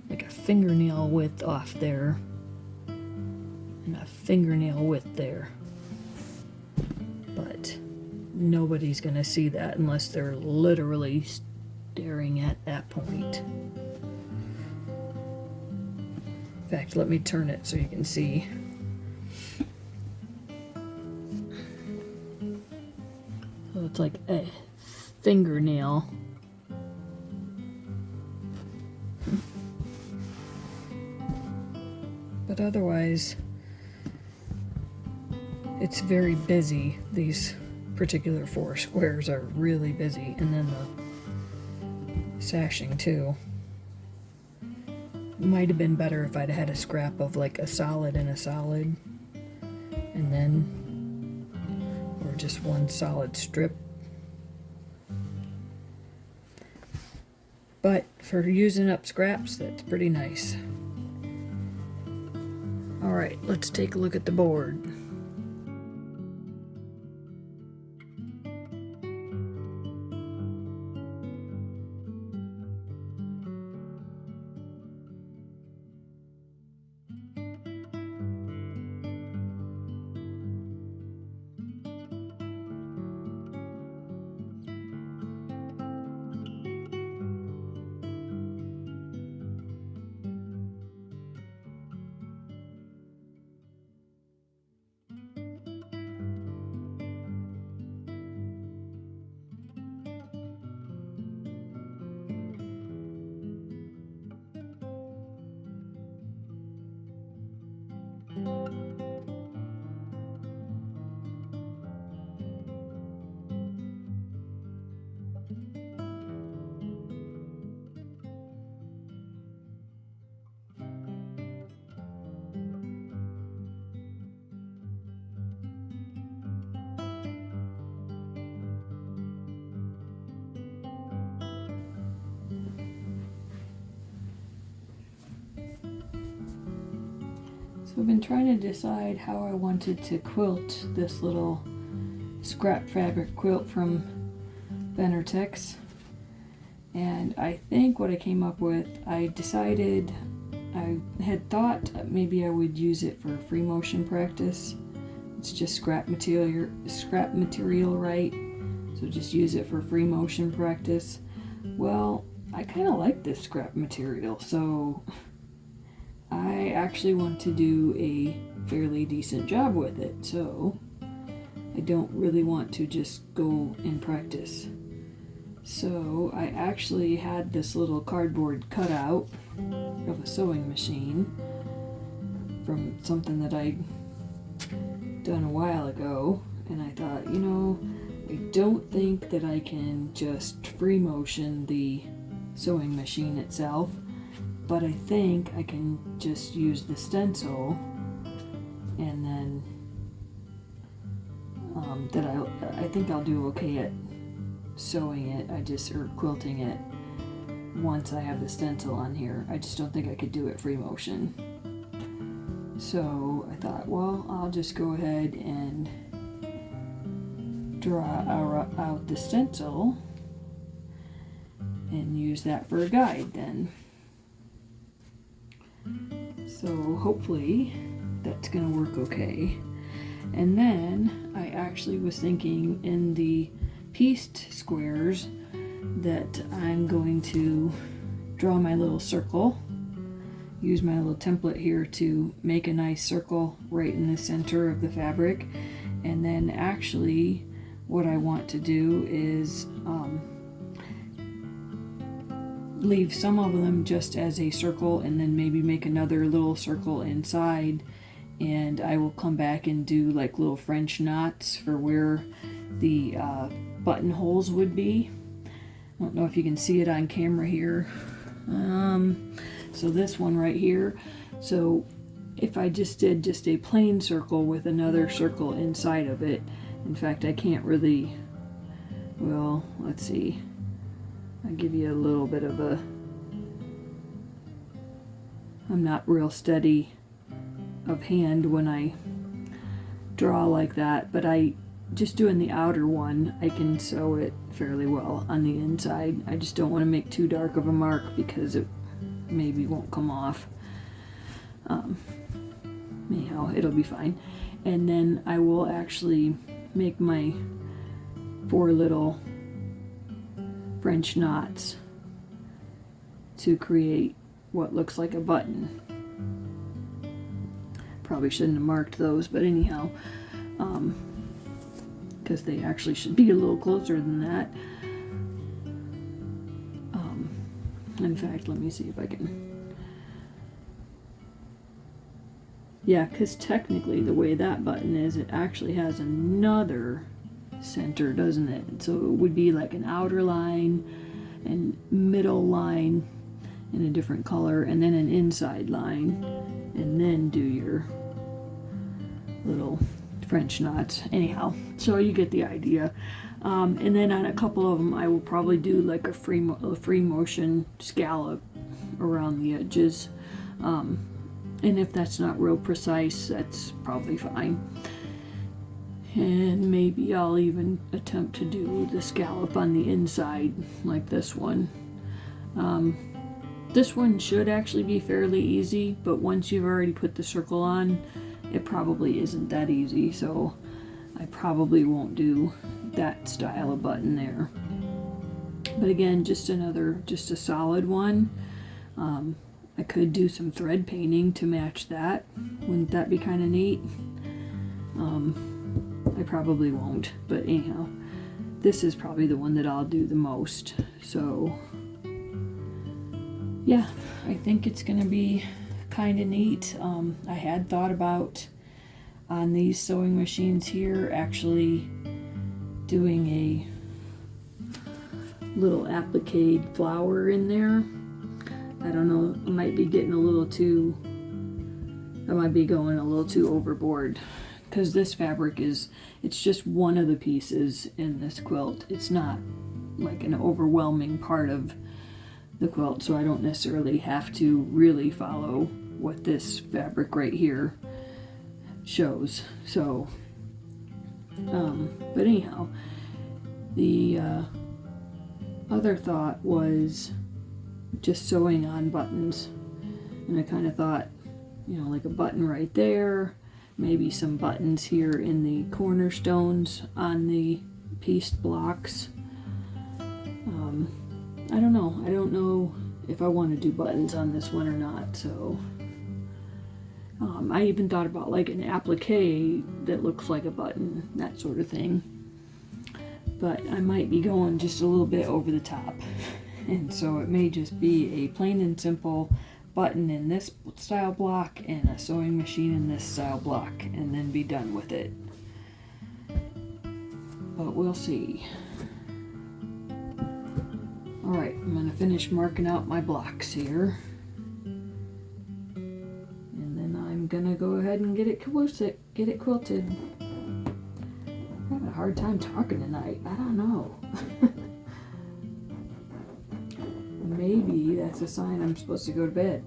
like a fingernail width off there and a fingernail width there. But nobody's gonna see that unless they're literally staring at that point. In fact, let me turn it so you can see. So it's like a fingernail. But otherwise, it's very busy. These particular 4 squares are really busy, and then the sashing too. Might have been better if I'd had a scrap of like a solid and a solid, and then, or just one solid strip. But for using up scraps, that's pretty nice. Alright, let's take a look at the board. So I've been trying to decide how I wanted to quilt this little scrap fabric quilt from Benartex. And I think what I came up with, I decided, I had thought maybe I would use it for free motion practice. It's just scrap material, right? So just use it for free motion practice. Well, I kind of like this scrap material, so I actually want to do a fairly decent job with it, so I don't really want to just go and practice. So I actually had this little cardboard cutout of a sewing machine from something that I'd done a while ago, and I thought, you know, I don't think that I can just free motion the sewing machine itself. but I think I can just use the stencil, and then I think I'll do okay at sewing it, or quilting it once I have the stencil on here. I just don't think I could do it free motion. So I thought, well, I'll just go ahead and draw out the stencil and use that for a guide then. So hopefully that's gonna work okay. And then I actually was thinking in the pieced squares that I'm going to draw my little circle, use my little template here to make a nice circle right in the center of the fabric. And then actually what I want to do is leave some of them just as a circle, and then maybe make another little circle inside, and I will come back and do like little French knots for where the buttonholes would be. I don't know if you can see it on camera here. So this one right here. So if I just did just a plain circle with another circle inside of it, in fact I can't really, well, let's see. I'll give you a little bit of a, I'm not real steady of hand when I draw like that, but just doing the outer one, I can sew it fairly well on the inside. I just don't want to make too dark of a mark because it maybe won't come off. Anyhow, it'll be fine. And then I will actually make my 4 little French knots to create what looks like a button. Probably shouldn't have marked those, but anyhow, because they actually should be a little closer than that. In fact, let me see if I can. Yeah, because technically the way that button is, it actually has another center, doesn't it? So it would be like an outer line and middle line in a different color, and then an inside line, and then do your little French knots. Anyhow, so you get the idea. And then on a couple of them I will probably do like a free motion scallop around the edges, and if that's not real precise, that's probably fine. And maybe I'll even attempt to do the scallop on the inside like this one. This one should actually be fairly easy, but once you've already put the circle on, it probably isn't that easy, so I probably won't do that style of button there. But again, just a solid one. I could do some thread painting to match that. Wouldn't that be kind of neat? I probably won't, but anyhow, this is probably the one that I'll do the most. So yeah, I think it's gonna be kind of neat. I had thought about, on these sewing machines here, actually doing a little appliqued flower in there. I don't know, I might be getting a little too, I might be going a little too overboard, because this fabric it's just one of the pieces in this quilt. It's not like an overwhelming part of the quilt, so I don't necessarily have to really follow what this fabric right here shows. So but anyhow, the other thought was just sewing on buttons, and I kind of thought, you know, like a button right there, maybe some buttons here in the cornerstones on the pieced blocks. I don't know if I want to do buttons on this one or not, so I even thought about like an applique that looks like a button, that sort of thing, but I might be going just a little bit over the top, and so it may just be a plain and simple button in this style block and a sewing machine in this style block, and then be done with it. But we'll see. Alright, I'm going to finish marking out my blocks here. gonna go ahead and get it quilted. I'm having a hard time talking tonight. I don't know. Maybe that's a sign I'm supposed to go to bed.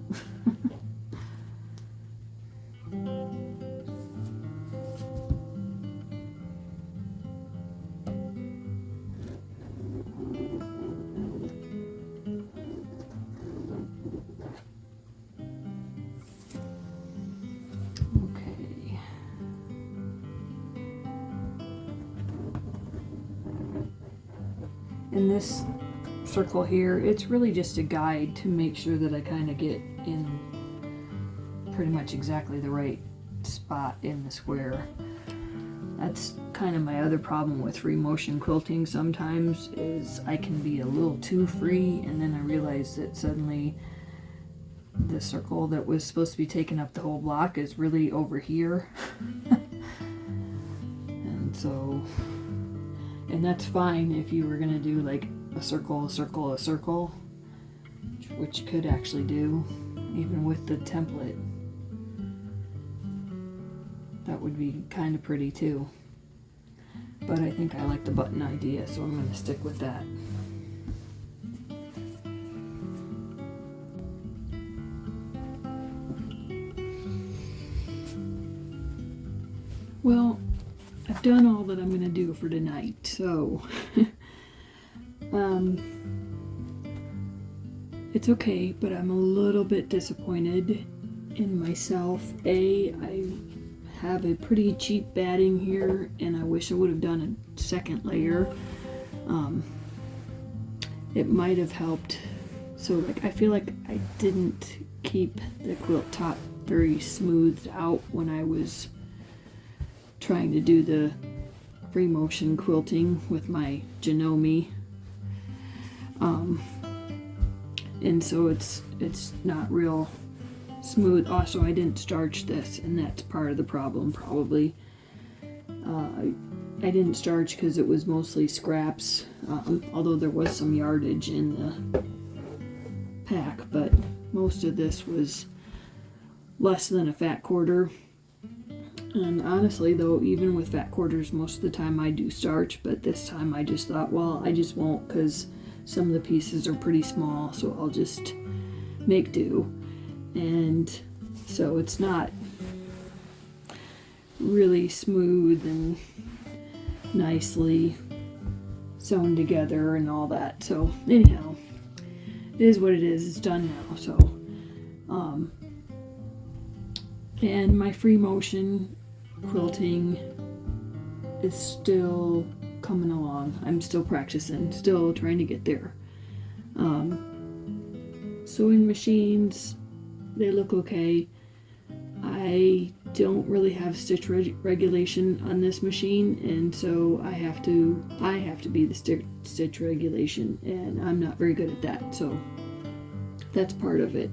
In this circle here, it's really just a guide to make sure that I kind of get in pretty much exactly the right spot in the square. That's kind of my other problem with free motion quilting sometimes, is I can be a little too free, and then I realize that suddenly the circle that was supposed to be taking up the whole block is really over here. And that's fine if you were going to do like a circle, a circle, a circle, which you could actually do even with the template. That would be kind of pretty too. But I think I like the button idea, so I'm going to stick with that. Well, I've done all that I'm going to do for tonight, so it's okay, but I'm a little bit disappointed in myself. I have a pretty cheap batting here, and I wish I would have done a second layer. It might have helped. So like, I feel like I didn't keep the quilt top very smoothed out when I was trying to do the free motion quilting with my Janome. And so it's not real smooth. Also, I didn't starch this, and that's part of the problem probably. I didn't starch because it was mostly scraps, although there was some yardage in the pack, but most of this was less than a fat quarter. And honestly though, even with fat quarters, most of the time I do starch, but this time I just thought, well, I just won't, because some of the pieces are pretty small, so I'll just make do. And so it's not really smooth and nicely sewn together and all that. So anyhow, it is what it is. It's done now. So and my free motion quilting is still coming along. I'm still practicing, still trying to get there. Sewing machines, they look okay. I don't really have stitch regulation on this machine, and so I have to be the stitch regulation, and I'm not very good at that, so that's part of it.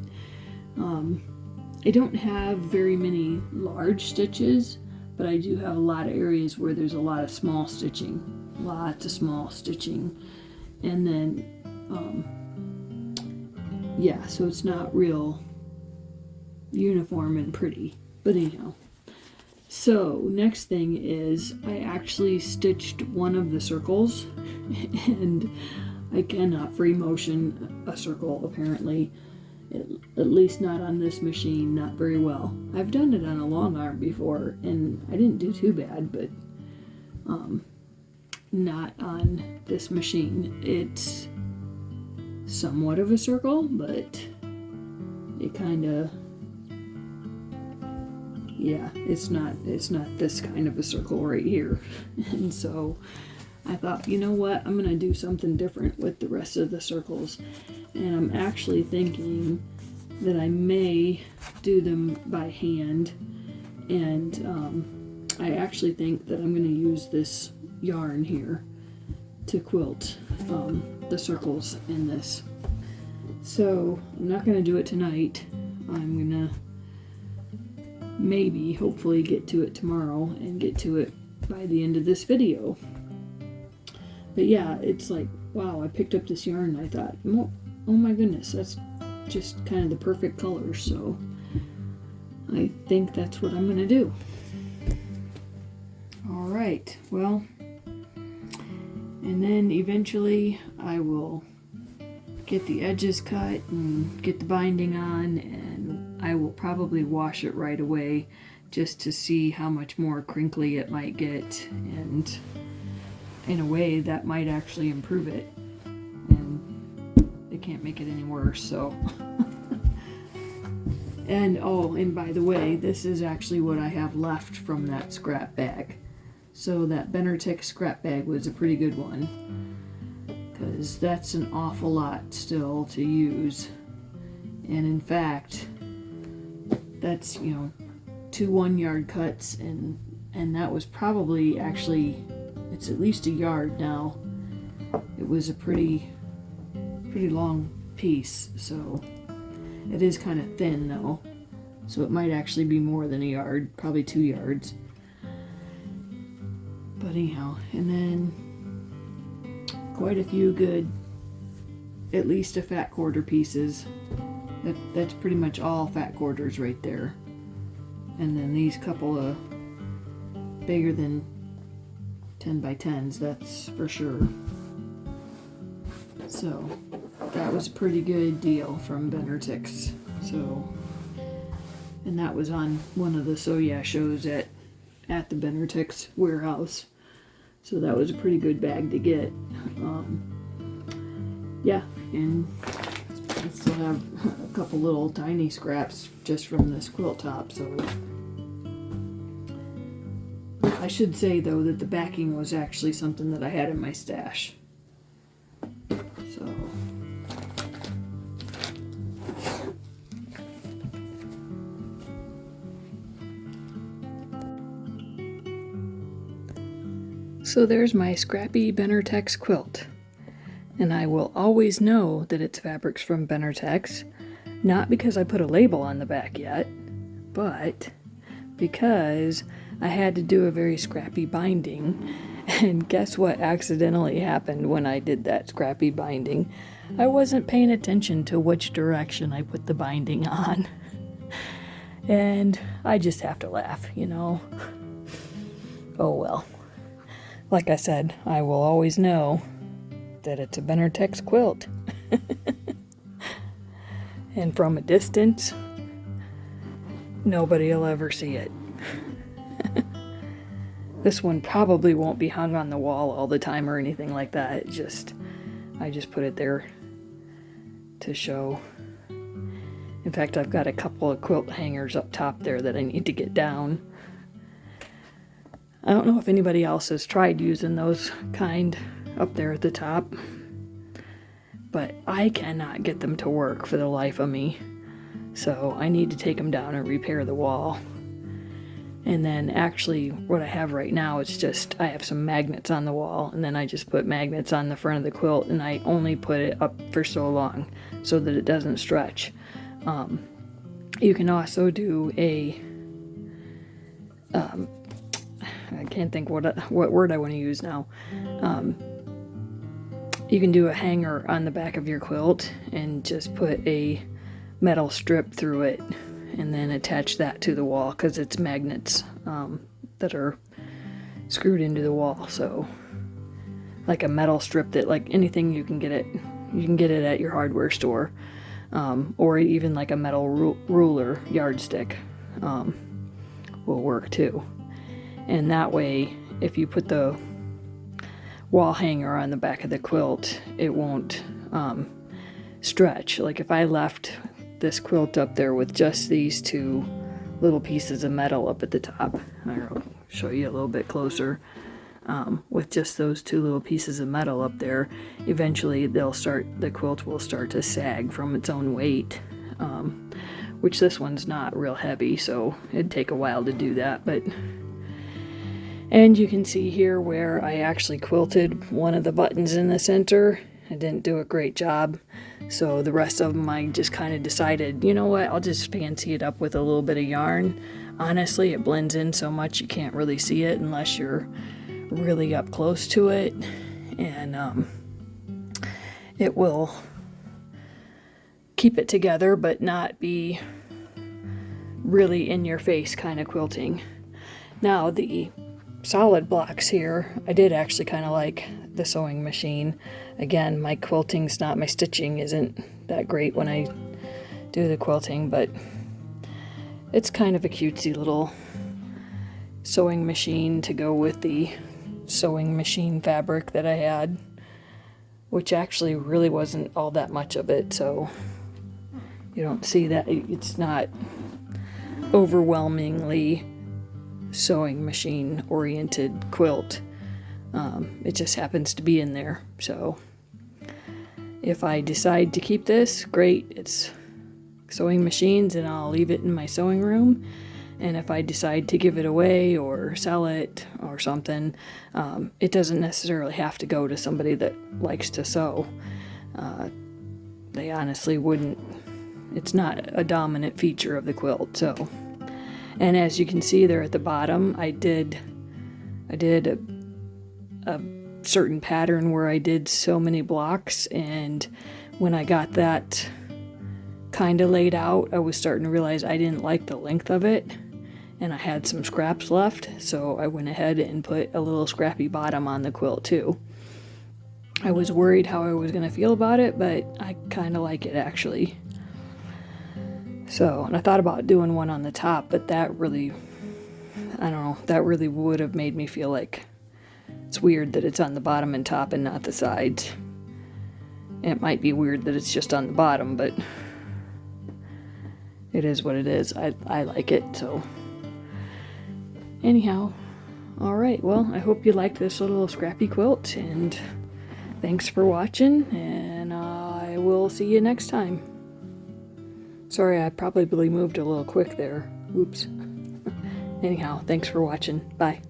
I don't have very many large stitches, but I do have a lot of areas where there's a lot of small stitching, lots of small stitching, and then yeah, so it's not real uniform and pretty. But anyhow, so next thing is I actually stitched one of the circles, and I cannot free motion a circle apparently, at least not on this machine, not very well. I've done it on a long arm before and I didn't do too bad, but not on this machine. It's somewhat of a circle, but it kind of, yeah, it's not this kind of a circle right here. And so I thought, you know what, I'm gonna do something different with the rest of the circles, and I'm actually thinking that I may do them by hand, and I actually think that I'm gonna use this yarn here to quilt the circles in this. So I'm not gonna do it tonight. I'm gonna maybe hopefully get to it tomorrow and get to it by the end of this video. But yeah, it's like, wow, I picked up this yarn and I thought, oh my goodness, that's just kind of the perfect color. So I think that's what I'm gonna do. All right, well, and then eventually I will get the edges cut and get the binding on, and I will probably wash it right away just to see how much more crinkly it might get, and in a way that might actually improve it, and they can't make it any worse. So and oh, and by the way, this is actually what I have left from that scrap bag. So that Benartex Scrapbag was a pretty good one, because that's an awful lot still to use. And in fact, that's, you know, 2 1-yard cuts, and that was probably, actually, it's at least a yard now. It was a pretty long piece, so it is kind of thin though, so it might actually be more than a yard, probably 2 yards. But anyhow, and then quite a few good, at least a fat quarter pieces. That's pretty much all fat quarters right there. And then these couple of bigger than 10 by 10s, that's for sure. So that was a pretty good deal from Benartex. So, and that was on one of the So Yeah shows at the Benartex warehouse. So that was a pretty good bag to get. Yeah, and I still have a couple little tiny scraps just from this quilt top. So I should say though that the backing was actually something that I had in my stash. So So there's my scrappy Benartex quilt, and I will always know that it's fabrics from Benartex, not because I put a label on the back yet, but because I had to do a very scrappy binding, and guess what accidentally happened when I did that scrappy binding? I wasn't paying attention to which direction I put the binding on, and I just have to laugh, you know. Oh well. Like I said, I will always know that it's a Benartex quilt. And from a distance, nobody will ever see it. This one probably won't be hung on the wall all the time or anything like that. I just put it there to show. In fact, I've got a couple of quilt hangers up top there that I need to get down. I don't know if anybody else has tried using those kind up there at the top, but I cannot get them to work for the life of me. So I need to take them down and repair the wall. And then actually what I have right now is just, I have some magnets on the wall, and then I just put magnets on the front of the quilt, and I only put it up for so long so that it doesn't stretch. You can also do a I can't think what word I want to use now. You can do a hanger on the back of your quilt and just put a metal strip through it and then attach that to the wall, because it's magnets that are screwed into the wall. So like a metal strip that, like anything you can get it at your hardware store, or even like a metal ruler yardstick will work too. And that way, if you put the wall hanger on the back of the quilt, it won't stretch. Like if I left this quilt up there with just these 2 little pieces of metal up at the top, I'll show you a little bit closer, with just those 2 little pieces of metal up there, eventually the quilt will start to sag from its own weight, which this one's not real heavy, so it'd take a while to do that. And you can see here where I actually quilted one of the buttons in the center. I didn't do a great job, so the rest of them I just kind of decided, you know what, I'll just fancy it up with a little bit of yarn. Honestly, it blends in so much you can't really see it unless you're really up close to it, and it will keep it together but not be really in-your-face kind of quilting. Now the solid blocks here, I did actually kind of like the sewing machine. Again, my stitching isn't that great when I do the quilting, but it's kind of a cutesy little sewing machine to go with the sewing machine fabric that I had, which actually really wasn't all that much of it, so you don't see that. It's not overwhelmingly sewing machine oriented quilt. It just happens to be in there. So if I decide to keep this, great, it's sewing machines and I'll leave it in my sewing room. And if I decide to give it away or sell it or something, it doesn't necessarily have to go to somebody that likes to sew. They honestly wouldn't. It's not a dominant feature of the quilt. So, and as you can see there at the bottom, I did a certain pattern where I did so many blocks, and when I got that kind of laid out, I was starting to realize I didn't like the length of it, and I had some scraps left, so I went ahead and put a little scrappy bottom on the quilt too. I was worried how I was going to feel about it, but I kind of like it actually. So, and I thought about doing one on the top, but that really, I don't know, that really would have made me feel like it's weird that it's on the bottom and top and not the sides. It might be weird that it's just on the bottom, but it is what it is. I like it, so anyhow, all right, well, I hope you liked this little scrappy quilt, and thanks for watching, and I will see you next time. Sorry, I probably moved a little quick there. Whoops. Anyhow, thanks for watching. Bye.